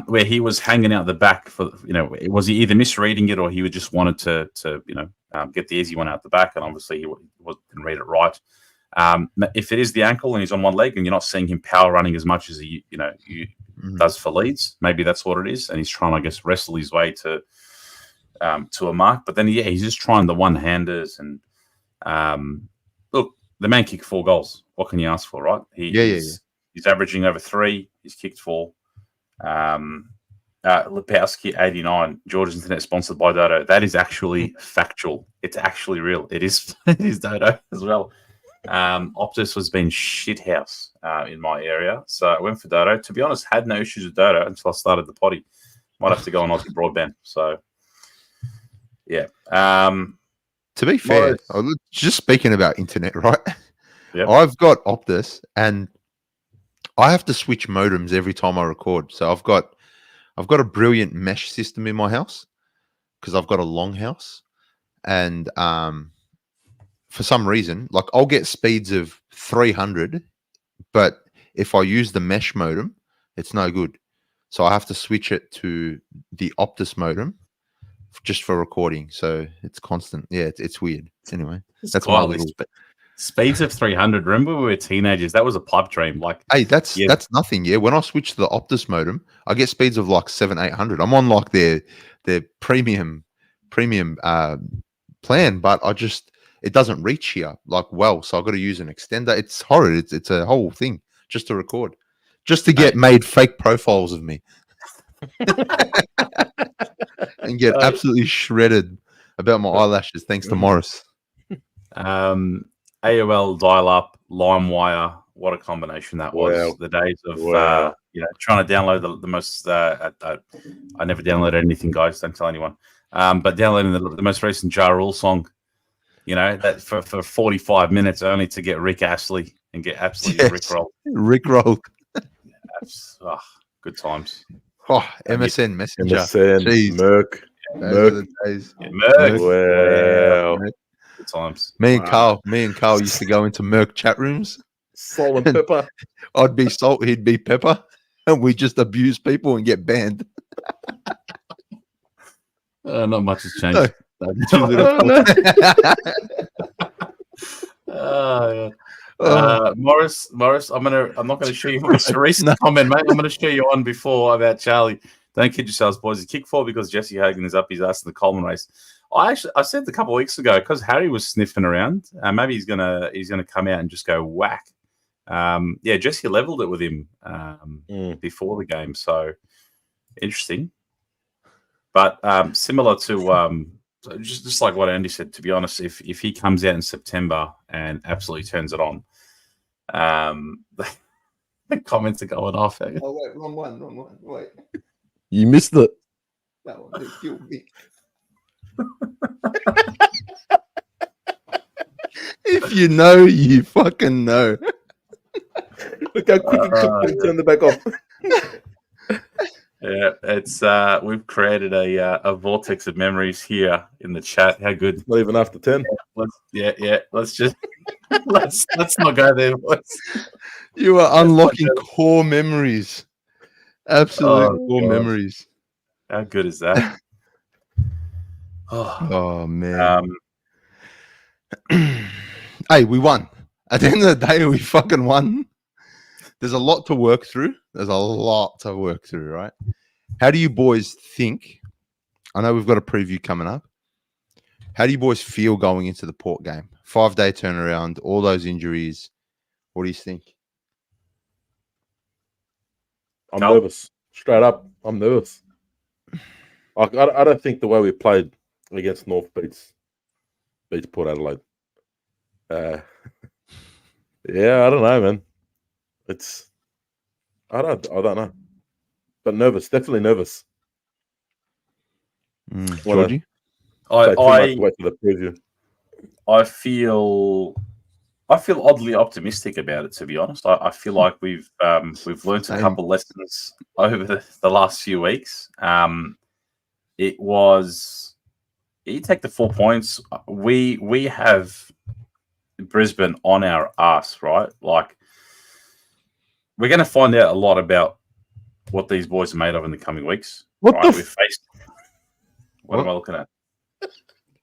Where he was hanging out the back for, was he either misreading it or he just wanted to get the easy one out the back, and obviously he didn't read it right. If it is the ankle and he's on one leg and you're not seeing him power running as much as he does for leads, maybe that's what it is, and he's trying, I guess, wrestle his way to a mark. But then, he's just trying the one-handers. And look, the man kicked 4 goals. What can you ask for, right? He's averaging over 3. He's kicked 4. Lepowski 89. George's Internet sponsored by Dodo. That is actually factual. It's actually real. It is Dodo as well. Optus has been shithouse in my area, so I went for Dodo. To be honest, had no issues with Dodo until I started the potty. Might have to go on Aussie broadband. So, yeah. To be fair, just speaking about internet, right? Yep. I've got Optus, and I have to switch modems every time I record. So I've got a brilliant mesh system in my house because I've got a long house, and for some reason, like I'll get speeds of 300, but if I use the mesh modem, it's no good. So I have to switch it to the Optus modem just for recording. So it's constant. Yeah, it's weird. Anyway, that's my little bit. Speeds of 300. Remember when we were teenagers? That was a pipe dream. Like, hey, that's nothing. Yeah, when I switch to the Optus modem, I get speeds of like 700-800. I'm on like their premium plan, but it doesn't reach here like well. So I've got to use an extender. It's horrid. It's a whole thing just to record, just to get made fake profiles of me and get absolutely shredded about my eyelashes thanks to Morris. AOL dial-up, LimeWire, what a combination that was. Wow. The days of trying to download the most. I never downloaded anything, guys. Don't tell anyone. But downloading the most recent Ja Rule song, that for 45 minutes only to get Rick Astley and get absolutely Rickrolled. Good times. Oh, MSN Messenger. MSN, Merc. Wow. Good times. Me and Carl used to go into Merc chat rooms. Salt and pepper. I'd be salt, he'd be pepper, and we just abuse people and get banned. Not much has changed. Morris, I'm not going to show you my recent comment, mate. I'm going to show you one before about Charlie. Don't kid yourselves, boys. He kicked 4 because Jesse Hogan is up his ass in the Coleman race. I said a couple of weeks ago because Harry was sniffing around. Maybe he's gonna come out and just go whack. Jesse leveled it with him before the game, so interesting. But similar to just like what Andy said, to be honest, if he comes out in September and absolutely turns it on, the comments are going off. Oh wait, wrong one. Wait, you missed it. That one killed me. If you know, you fucking know. Look how quick it took to turn the back off. Yeah, it's we've created a vortex of memories here in the chat. How good? Not even after 10. Let's just let's not go there, boys. You are unlocking core memories. Absolute core God. memories. How good is that? Oh man. Hey, we won. At the end of the day, we fucking won. There's a lot to work through. Right? How do you boys think? I know we've got a preview coming up. How do you boys feel going into the Port game? 5-day turnaround, all those injuries. What do you think? I'm nervous. Straight up, I'm nervous. I don't think the way we played against North beats Port Adelaide. Yeah, I don't know, man. I don't know. But nervous, definitely nervous. Georgie? Wait for the preview. I feel oddly optimistic about it, to be honest. I feel like we've learnt a couple lessons over the last few weeks. It was you take the 4 points. We have Brisbane on our ass, right? Like we're going to find out a lot about what these boys are made of in the coming weeks. What am I looking at?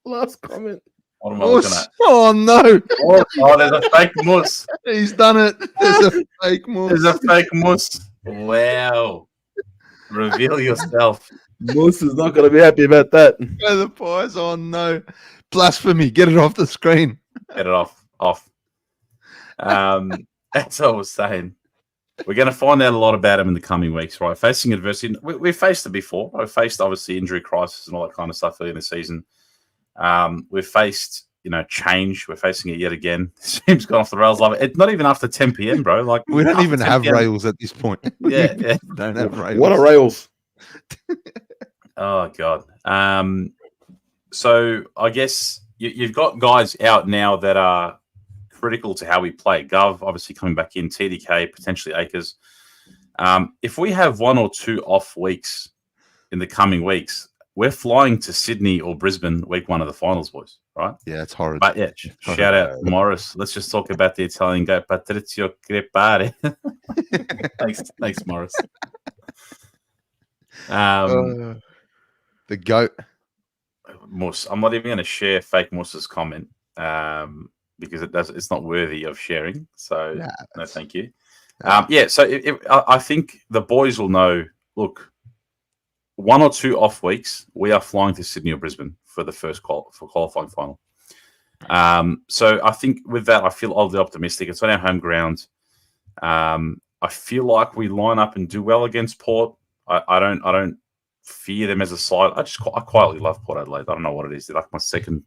Last comment. What am I looking at? Oh no! Oh, there's a fake moose. He's done it. There's a fake moose. There's a fake moose. Wow. Reveal yourself. Moose is not going to be happy about that. Go the pies. Oh no! Blasphemy! Get it off the screen. Get it off. As I was saying, we're going to find out a lot about him in the coming weeks, right? Facing adversity. We've faced it before. We've faced, obviously, injury crisis and all that kind of stuff early in the season. We've faced, change. We're facing it yet again. This team's gone off the rails. It's not even after 10 p.m., bro. Like we don't even have rails at this point. Yeah. We don't have rails. What are rails? Oh, God. So I guess you've got guys out now that are critical to how we play. Gov, obviously, coming back in. TDK, potentially Akers. If we have 1 or 2 off weeks in the coming weeks, we're flying to Sydney or Brisbane week 1 of the finals, boys, right? Yeah, it's horrid. But yeah, shout out Morris. Let's just talk about the Italian goat, Patrizio Crepare. Thanks, Morris. The goat. Moose. I'm not even going to share fake Moose's comment because it's not worthy of sharing. So no, thank you. So I think the boys will know. Look, 1 or 2 off weeks, we are flying to Sydney or Brisbane for the first qualifying final. So I think with that, I feel oddly optimistic. It's on our home ground. I feel like we line up and do well against Port. I don't fear them as a side. I quietly love Port Adelaide. I don't know what it is. They're like my second.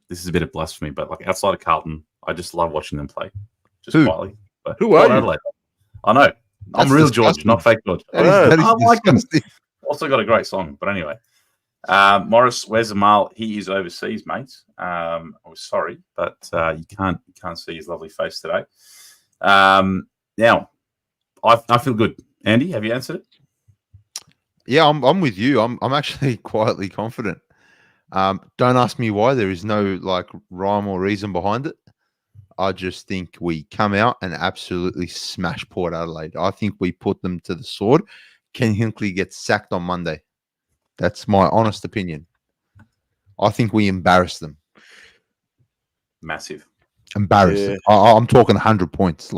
This is a bit of blasphemy, but like outside of Carlton, I just love watching them play. Quietly. But who are you? Adelaide. I know. I'm real George, not fake George. That is like them. disgusting. Also got a great song, but anyway. Morris, where's Amal? He is overseas, mate. I'm sorry, but you can't see his lovely face today. Now, I feel good. Andy, have you answered it? Yeah, I'm with you. I'm actually quietly confident. Don't ask me why. There is no rhyme or reason behind it. I just think we come out and absolutely smash Port Adelaide. I think we put them to the sword. Ken Hinkley gets sacked on Monday. That's my honest opinion. I think we embarrass them. Massive. Embarrass them. I'm talking 100 points.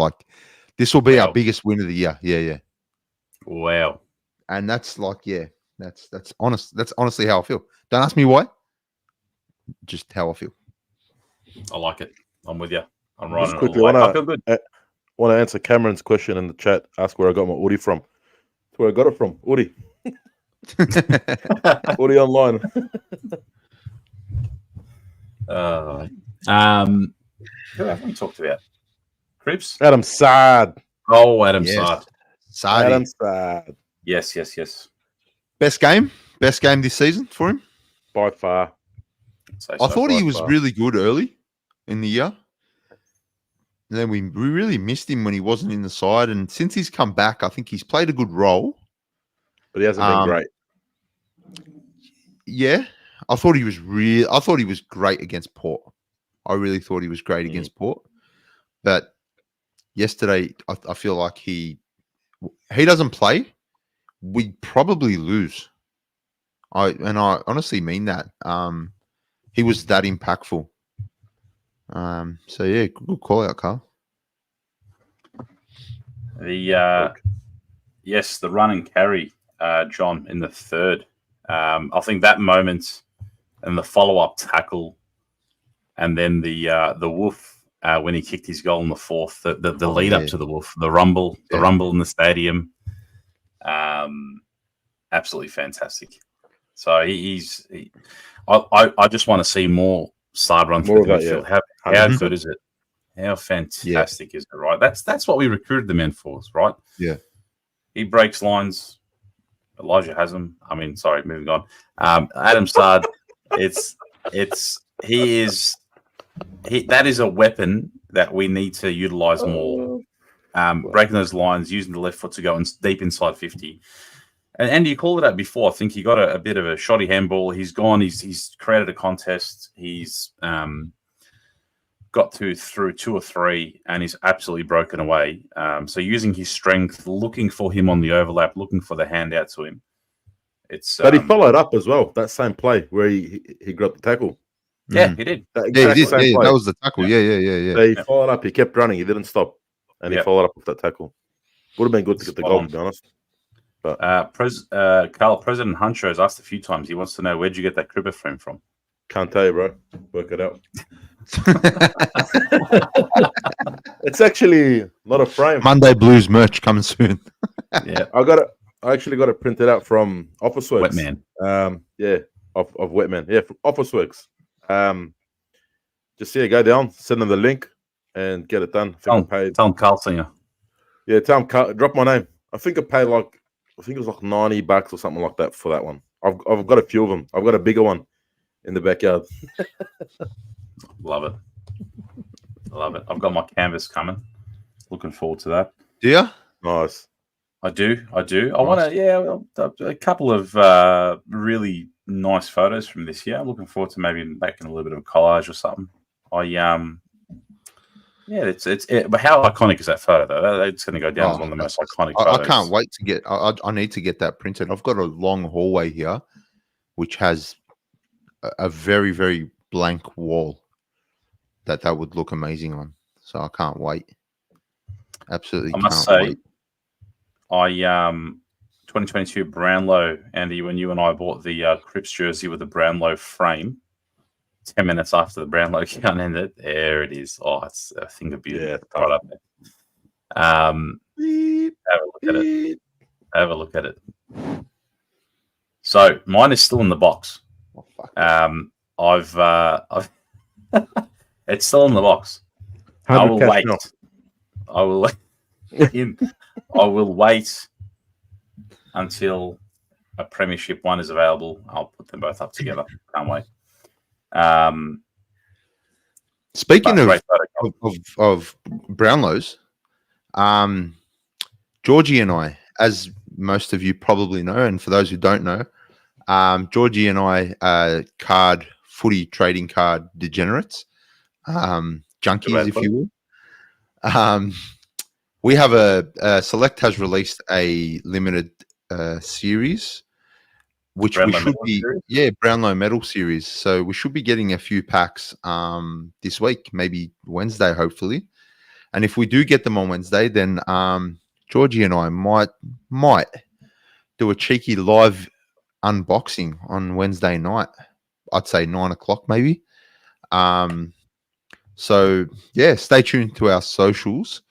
This will be our biggest win of the year. Yeah. Wow. And that's that's honest. That's honestly how I feel. Don't ask me why. Just how I feel. I like it. I'm with you. I'm right. I feel good. Want to answer Cameron's question in the chat? Ask where I got my Udi from. That's where I got it from. Udi. Udi online. Who haven't we talked about? Cribs? Adam Saad. Oh, Adam Saad. Adam Saad. Yes. Best game this season for him? By far. I thought he was really good early in the year. And then we really missed him when he wasn't in the side. And since he's come back, I think he's played a good role. but he hasn't been great. Yeah, I thought he was great against Port. I really thought he was great against Port, but yesterday I feel like he doesn't play, we'd probably lose. I honestly mean that. He was that impactful. So yeah, good call out, Carl. The run and carry, John, in the third. I think that moment and the follow-up tackle, and then the woof when he kicked his goal in the fourth, the lead up to the woof, the rumble in the stadium, absolutely fantastic. So I just want to see more Saad run through the midfield. Yeah. How good is it? How fantastic is it? Right, that's what we recruited the men for, right? Yeah, he breaks lines. Elijah has him. Moving on. Adam Saad, that is a weapon that we need to utilize more. Breaking those lines, using the left foot to go deep inside 50. And Andy, you called it out before. I think he got a bit of a shoddy handball. He's gone. He's created a contest. He's got through 2 or 3, and he's absolutely broken away. So using his strength, looking for him on the overlap, looking for the handout to him. But he followed up as well. That same play where he got the tackle. Yeah, he did. He did. Yeah, that was the tackle. Yeah. So he followed up. He kept running. He didn't stop, and he followed up with that tackle. Would have been good to get the goal, to be honest. But Carl, President Huncho has asked a few times. He wants to know, where'd you get that cribber frame from? Can't tell you, bro. Work it out. It's actually not a frame. Monday Blues merch coming soon. Yeah, I actually got it printed out from Officeworks. Wetman. Of Wetman. Yeah, from Officeworks. Just go down, send them the link, and get it done. Tell them Carl Singer. Yeah, tell them drop my name. I think I paid it was like $90 or something like that for that one. I've got a few of them. I've got a bigger one in the backyard. Love it. I've got my canvas coming. Looking forward to that. Do you? Nice. I do. I want to, a couple of really nice photos from this year. I'm looking forward to maybe making a little bit of a collage or something. But how iconic is that photo though? It's going to go down as one of the most iconic photos. I can't wait to get. I need to get that printed. I've got a long hallway here, which has a very, very blank wall that would look amazing on. So I can't wait. Absolutely, I must say, 2022 Brownlow, Andy, when you and I bought the Crips jersey with the Brownlow frame, 10 minutes after the Brownlow count ended, there it is. Oh, it's a thing of beauty. Yeah, right up there. Have a look at it. So mine is still in the box. I've it's still in the box. I will wait. I will wait until a Premiership one is available. I'll put them both up together. Can't wait. Speaking of Brownlows, Georgie and I, as most of you probably know, and for those who don't know, Georgie and I are footy trading card degenerates, junkies, if you will. We have Select has released a limited series, which we should be, Brownlow Medal series. So we should be getting a few packs this week, maybe Wednesday, hopefully. And if we do get them on Wednesday, then Georgie and I might do a cheeky live unboxing on Wednesday night. I'd say 9 o'clock maybe. So yeah, stay tuned to our socials.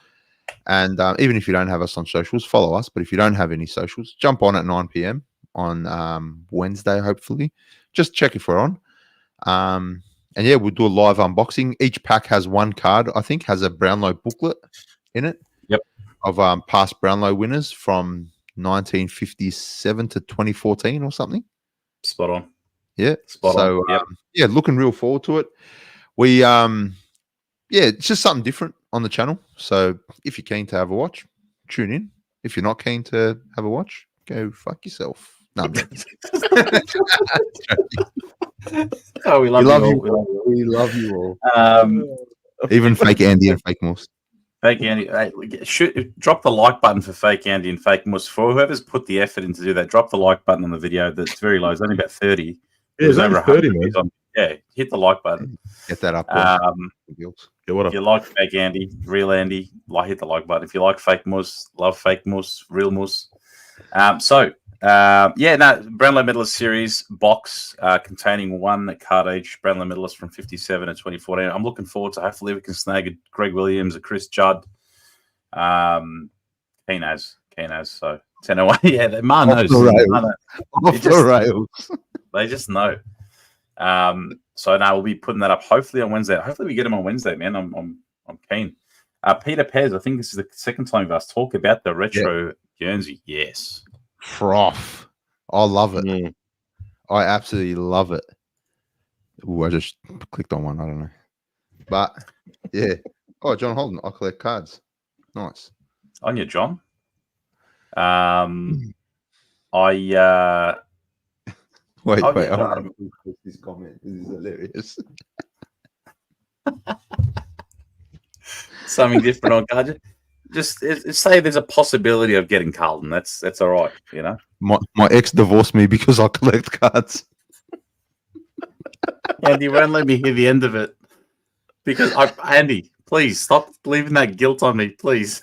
And even if you don't have us on socials, follow us. But if you don't have any socials, jump on at 9 p.m. on Wednesday, hopefully. Just check if we're on. And yeah, we'll do a live unboxing. Each pack has one card, I think, has a Brownlow booklet in it. Yep. Of past Brownlow winners from 1957 to 2014 or something. Spot on. Yeah. Spot on. Yep. Looking real forward to it. We it's just something different on the channel. So if you're keen to have a watch, tune in. If you're not keen to have a watch, go fuck yourself. No, oh, we love you all. We love you all. Even fake Andy and fake Moose. Fake Andy, hey, drop the like button for fake Andy and fake Moose. For whoever's put the effort in to do that, drop the like button on the video. That's very low. It's only about 30. Yeah, it's over 30, man. Yeah, hit the like button. Get that up. If you like fake Andy, real Andy, hit the like button. If you like fake Moose, love fake Moose, real Moose. Brownlow Medalist Series box containing one card each. Brownlow Medalist from 57 to 2014. I'm looking forward to hopefully we can snag a Greg Williams, a Chris Judd, Keenaz. So 10 away. Yeah, Ma knows. They just know. So now we'll be putting that up hopefully on Wednesday. Hopefully we get them on Wednesday, man. I'm keen. Peter Pez, I think this is the second time we've asked talk about the retro Guernsey. Yes. Froth. I love it. I absolutely love it. Ooh, I just clicked on one. I don't know. But yeah. Oh, John Holden. I collect cards. Nice. On you, John. Wait. I this comment. This is hilarious. Something different on card. Just say there's a possibility of getting Carlton. That's all right, you know. My ex divorced me because I collect cards. Andy won't let me hear the end of it because Andy, please stop leaving that guilt on me, please.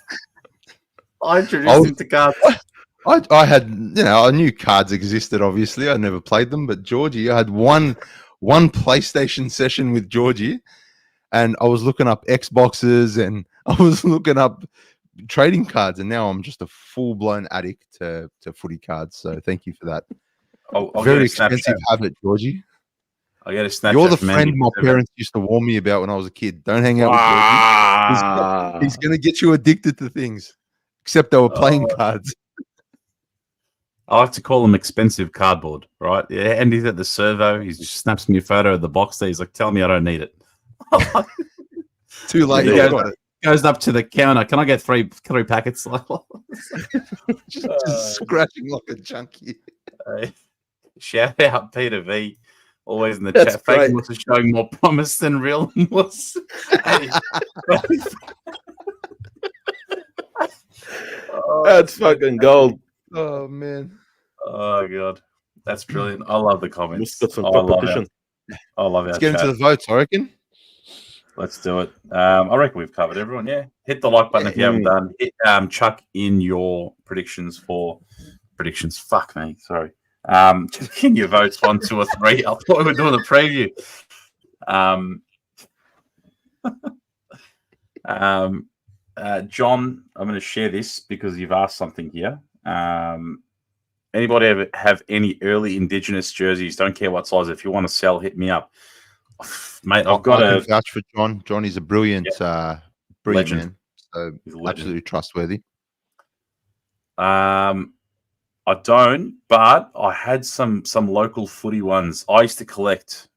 I introduced him to cards. I had, I knew cards existed. Obviously, I never played them. But Georgie, I had one PlayStation session with Georgie, and I was looking up Xboxes and I was looking up trading cards, and now I'm just a full-blown addict to footy cards. So thank you for that. I'll very expensive habit, Georgie. I get a Snapchat. You're the friend my parents used to warn me about when I was a kid. Don't hang out with Georgie. He's going to get you addicted to things. Except they were playing cards. I like to call them expensive cardboard, right? Yeah, and he's at the servo. He just snaps me a photo of the box there. He's like, tell me I don't need it. Too late. Goes up to the counter. Can I get three packets? just scratching like a junkie. Shout out Peter V. Always in the chat. Fake Moose is showing more promise than real Moose. That's fucking gold. Oh man. Oh god. That's brilliant. I love the comments. Got some competition. I love it. Let's get into the votes, I reckon. Let's do it. I reckon we've covered everyone. Yeah. Hit the like button if you haven't done. Hit, chuck in your predictions. Fuck me. Sorry. Chuck in your votes 1, 2, or 3. I thought we were doing a preview. John, I'm going to share this because you've asked something here. Anybody have any early Indigenous jerseys? Don't care what size. If you want to sell, hit me up. Mate, I've got a vouch for John. John is a brilliant legend. Man. So absolutely trustworthy. I don't, but I had some local footy ones. I used to collect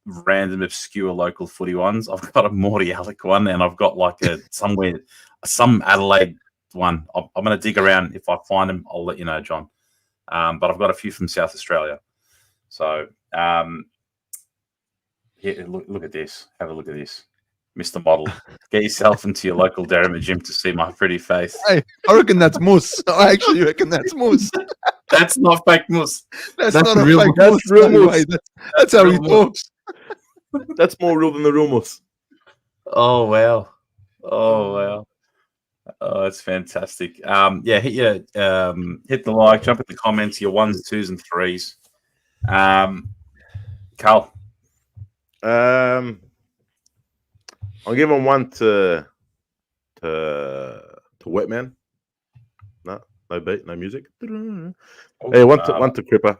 random obscure local footy ones. I've got a Morty Alec one, and I've got like some Adelaide one. I'm going to dig around. If I find them, I'll let you know, John. But I've got a few from South Australia. So here, look at this. Have a look at this. Mr. Model, get yourself into your local Derrimut gym to see my pretty face. Hey, I reckon that's Moose. I actually reckon that's Moose. That's not fake Moose. That's not a fake Moose. That's real Moose. That's how he talks. That's more real than the real Moose. Oh, wow. Oh, it's fantastic. Hit the like, jump in the comments, your 1s, 2s, and 3s. Carl. I'll give him one to Wetman. No beat, no music. Hey, one to Cripper.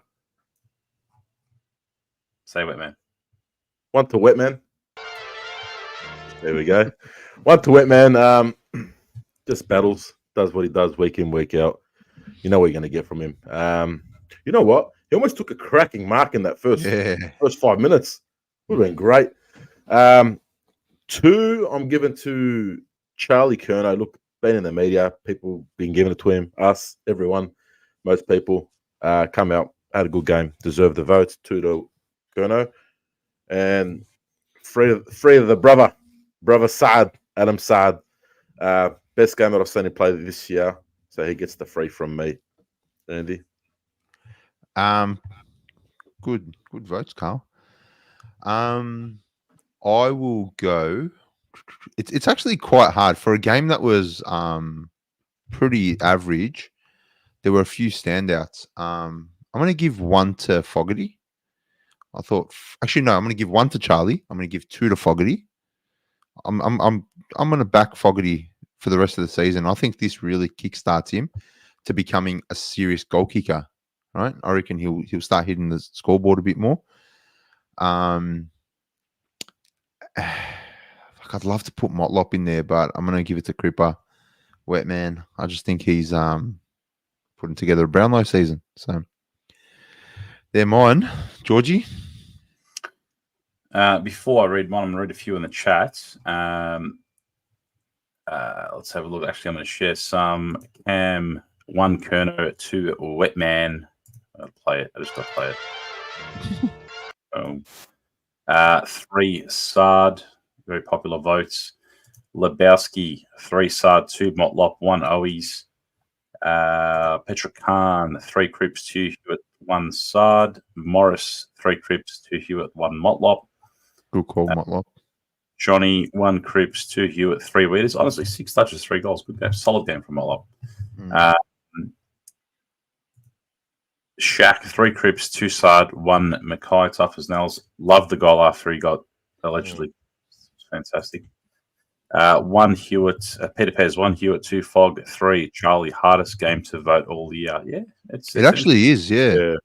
Say Wetman. One to Wetman. There we go. One to Wetman. Just battles, does what he does week in, week out. You know what you're going to get from him. You know what? He almost took a cracking mark in that first 5 minutes. Would have been great. 2, I'm giving to Charlie Curnow. Look, been in the media, people been giving it to him, us, everyone. most people. Come out, had a good game, deserved the votes. 2 to Curnow. And three of the brother Saad, Adam Saad. Best game that I've seen him play this year. So he gets the 3 from me. Andy. Good votes, Carl. I will go. It's actually quite hard for a game that was pretty average. There were a few standouts. I'm going to give 1 to Fogarty. I thought, actually, no, I'm going to give 1 to Charlie. I'm going to give 2 to Fogarty. I'm going to back Fogarty for the rest of the season. I think this really kickstarts him to becoming a serious goal kicker. Right? I reckon he'll start hitting the scoreboard a bit more. I'd love to put Motlop in there, but I'm going to give it to Cripper. Wet man. I just think he's putting together a Brownlow season. So they're mine. Georgie? Before I read one, I'm going to read a few in the chat. Let's have a look. Actually, I'm going to share some. Cam, 1 Curnow, 2 Wet man. I'll play it. I just got to play it. 3 Saad, very popular votes. Lebowski, 3 Saad, 2 Motlop, 1 Owies. Petra Khan, 3 Cripps, 2 Hewitt, 1 Saad. Morris, 3 Cripps, 2 Hewitt, 1 Motlop. Good call, Motlop. Johnny, 1 Cripps, 2 Hewitt, 3 Weeders. Honestly, 6 touches, 3 goals. Good game. Solid game from Motlop. Shaq, 3 Cripps, 2 Saad, 1 Mackay, tough as nails. Loved the goal after he got allegedly. Fantastic. 1 Hewitt, Peter Pez, 1 Hewitt, 2 Fog, 3 Charlie. Hardest game to vote all year. Yeah, it actually is. Yeah.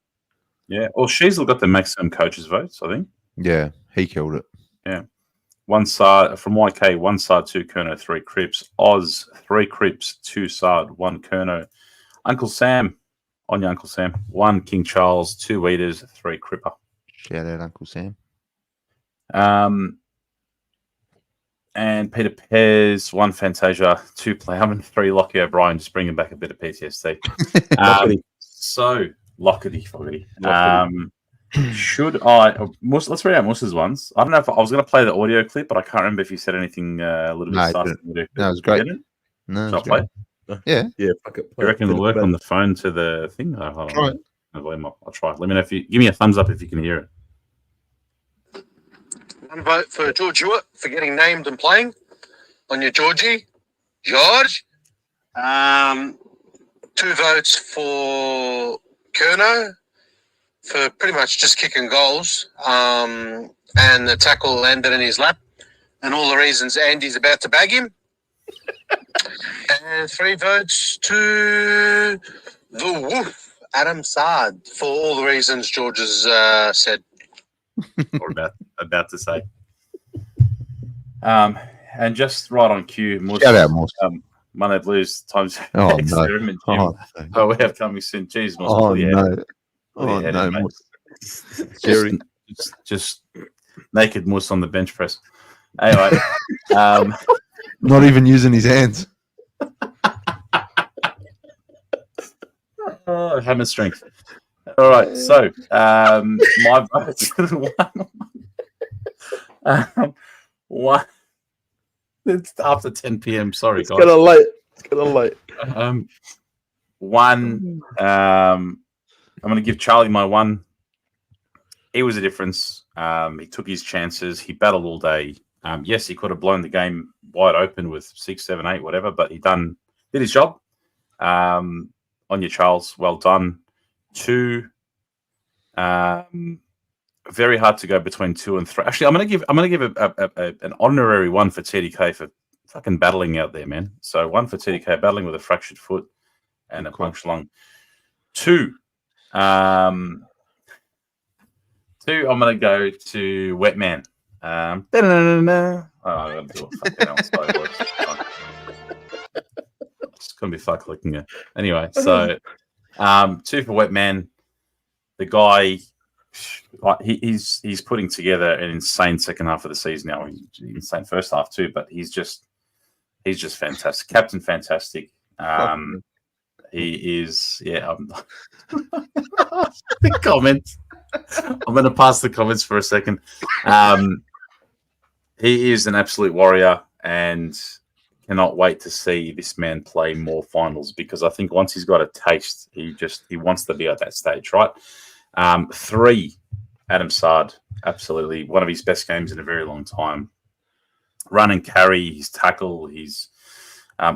Well, Sheasel got the maximum coaches votes, I think. Yeah, he killed it. Yeah. 1 Saad from YK, 1 Saad, 2 Curnow, 3 Cripps. Oz, 3 Cripps, 2 Saad, 1 Curnow. Uncle Sam. On your Uncle Sam. 1 King Charles, 2 Weeders, 3 Cripper. Shout out Uncle Sam. And Peter Pez, 1 Fantasia, 2 Plowman, 3 Lockie O'Brien, just bringing back a bit of PTSD. So, Lockety Fogarty. Should I... let's read out Mus's ones. I don't know if I was going to play the audio clip, but I can't remember if you said anything a little bit stuff. No, it was great. No, Shall I play it? Yeah. Fuck it. You reckon it'll work on the phone to the thing? Hold try on. I'll try. Let me know if you give me a thumbs up if you can hear it. 1 vote for George Hewitt for getting named and playing on your Georgie. George. 2 votes for Curnow for pretty much just kicking goals. And the tackle landed in his lap. And all the reasons Andy's about to bag him. And 3 votes to the Wolf, Adam Saad, for all the reasons George has said. Or about to say. And just right on cue, shout out Moose. Monday Blues times experiment. We have coming soon. Jeez, just naked Moose on the bench press. Anyway, not even using his hands. Hammer strength. All right, so my votes. One. It's after 10 p.m. Sorry, guys. It's getting late. 1. I'm going to give Charlie my 1. He was a difference. He took his chances. He battled all day. Yes, he could have blown the game wide open with 6, 7, 8, whatever, but he did his job. On your Charles, well done. 2. Very hard to go between 2 and 3. Actually, I'm gonna give an honorary 1 for TDK for fucking battling out there, man. So 1 for TDK battling with a fractured foot and a punctured lung. 2. 2. I'm gonna go to Wet Man. I gotta do a fucking else. It's gonna be fuck clicking it. Anyway, so 2 for Wet Man. The guy, he's putting together an insane second half of the season now. He's insane first half too, but he's just fantastic. Captain fantastic. He is, yeah. The comments. I'm going to pass the comments for a second. He is an absolute warrior and cannot wait to see this man play more finals, because I think once he's got a taste, he wants to be at that stage, right? 3, Adam Saad, absolutely one of his best games in a very long time. Run and carry, his tackle, he's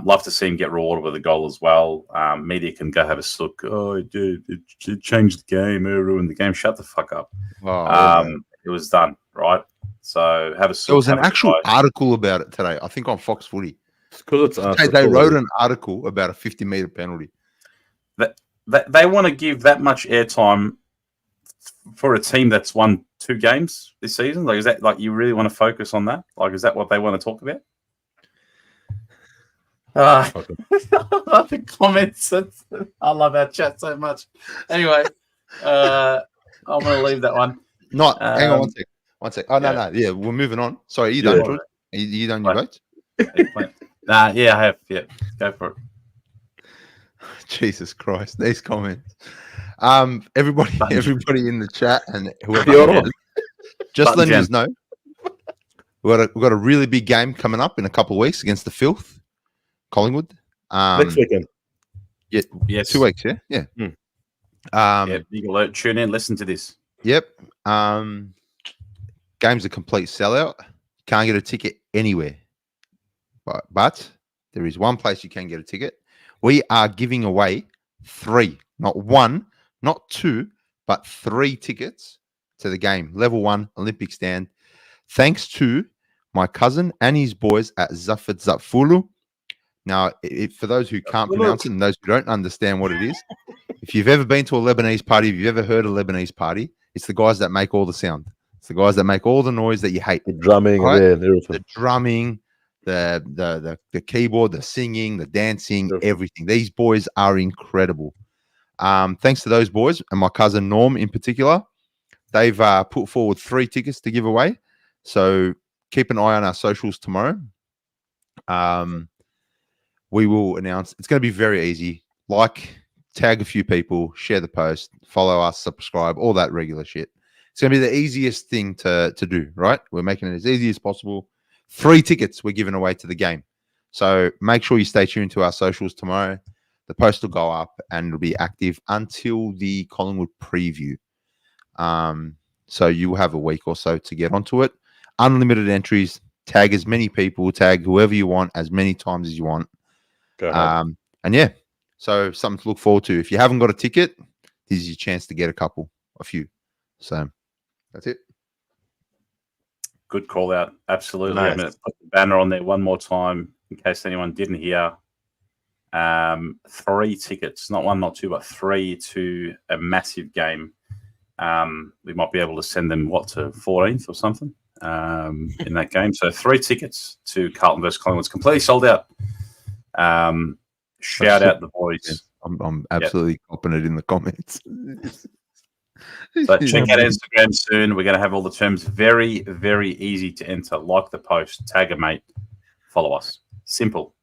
love to see him get rewarded with a goal as well. Media can go have a look. Oh, dude, it changed the game, it ruined the game. Shut the fuck up. It was done, right? So have a look. There was an actual article about it today, I think on Fox Footy. They wrote an article about a 50-meter penalty. They want to give that much airtime for a team that's won 2 games this season. Like, is that like you really want to focus on that? Like, is that what they want to talk about? The comments. I love our chat so much. Anyway, I'm going to leave that one. Hang on one sec. Oh, no. Yeah, we're moving on. Sorry, you done, George? You done your votes? Yeah, I have. Yeah, go for it. Jesus Christ, these comments. Everybody in the chat and whoever, just letting us know, we've got a really big game coming up in a couple of weeks against the Filth, Collingwood. Next weekend. Yeah, yes, 2 weeks. Yeah. Big alert. Tune in. Listen to this. Yep. Game's a complete sellout. Can't get a ticket anywhere. But there is one place you can get a ticket. We are giving away 3, not 1, not 2, but 3 tickets to the game. Level 1 Olympic stand. Thanks to my cousin and his boys at Zafat Zafulu. Now, for those who can't pronounce it and those who don't understand what it is, if you've ever been to a Lebanese party, if you've ever heard a Lebanese party, it's the guys that make all the sound. It's the guys that make all the noise that you hate. The drumming, right? everything. The drumming, the keyboard, the singing, the dancing, everything. These boys are incredible. Thanks to those boys and my cousin Norm in particular, they've put forward 3 tickets to give away. So keep an eye on our socials tomorrow. We will announce. It's going to be very easy. Like, tag a few people, share the post, follow us, subscribe, all that regular shit. It's going to be the easiest thing to do, right? We're making it as easy as possible. 3 tickets we're giving away to the game. So make sure you stay tuned to our socials tomorrow. The post will go up and it'll be active until the Collingwood preview. So you will have a week or so to get onto it. Unlimited entries. Tag as many people. Tag whoever you want as many times as you want. And yeah, so something to look forward to. If you haven't got a ticket, this is your chance to get a few. So that's it. Good call out. Absolutely. Nice. I'm going to put the banner on there one more time in case anyone didn't hear. 3 tickets, not 1, not 2, but 3 to a massive game. We might be able to send them, to 14th or something in that game. So 3 tickets to Carlton versus Collingwood. It's completely sold out. Shout out the boys. I'm absolutely copping it in the comments. So check out Instagram soon. We're going to have all the terms very, very easy to enter. Like the post, tag a mate, follow us. Simple.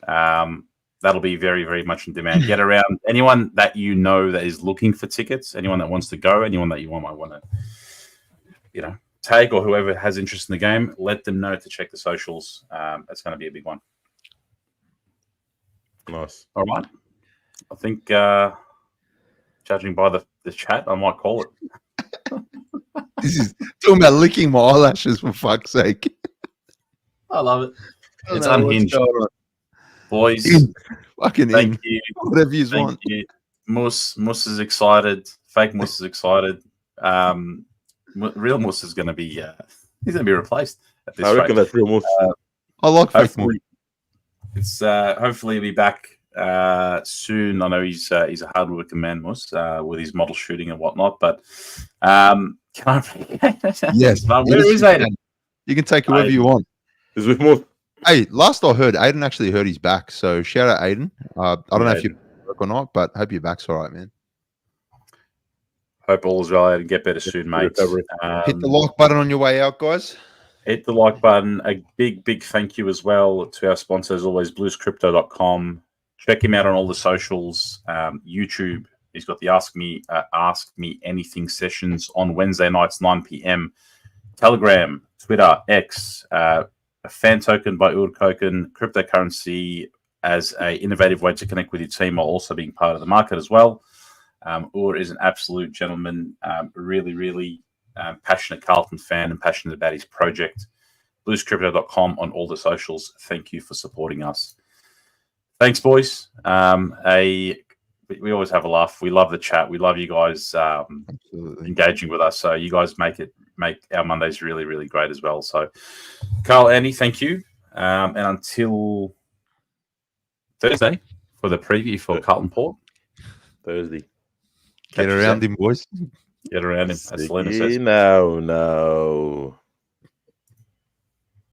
That'll be very, very much in demand. Get around anyone that you know that is looking for tickets, anyone that wants to go, anyone that you might want to, tag, or whoever has interest in the game, let them know to check the socials. That's going to be a big one. Nice. All right. I think judging by the chat, I might call it. This is talking about licking my eyelashes, for fuck's sake. I love it. It's unhinged. Boys, fucking thank you. Whatever you want. You. Mus is excited. Fake Mus is excited. Real Mus is going to be he's going to be replaced at this I reckon that's real Mus. I like Fake Mus. It's hopefully he'll be back soon. I know he's a hard-working man, Mus, with his model shooting and whatnot. But can I? Yes. Where is Aiden? You can take whoever you want. Is with Mus? Hey, last I heard, Aiden actually hurt his back. So shout out Aiden. I don't know if you work or not, but hope your back's all right, man. Hope all is well and get better soon, mate. Hit the like button on your way out, guys. Hit the like button. A big, big thank you as well to our sponsors, always BluesCrypto.com. Check him out on all the socials. YouTube, he's got the Ask Me Anything sessions on Wednesday nights, 9 p.m. Telegram, Twitter, X, a fan token by Urkoken, cryptocurrency as an innovative way to connect with your team while also being part of the market as well. Ur is an absolute gentleman, really passionate Carlton fan and passionate about his project. BluesCrypto.com on all the socials. Thank you for supporting us. Thanks, boys. We always have a laugh. We love the chat. We love you guys engaging with us. So you guys make our Mondays really great as well. So, Carl, Andy, thank you. And until Thursday for the preview for Carlton Port. Thursday. Get around him, boys. Get around him. As Selena says. No.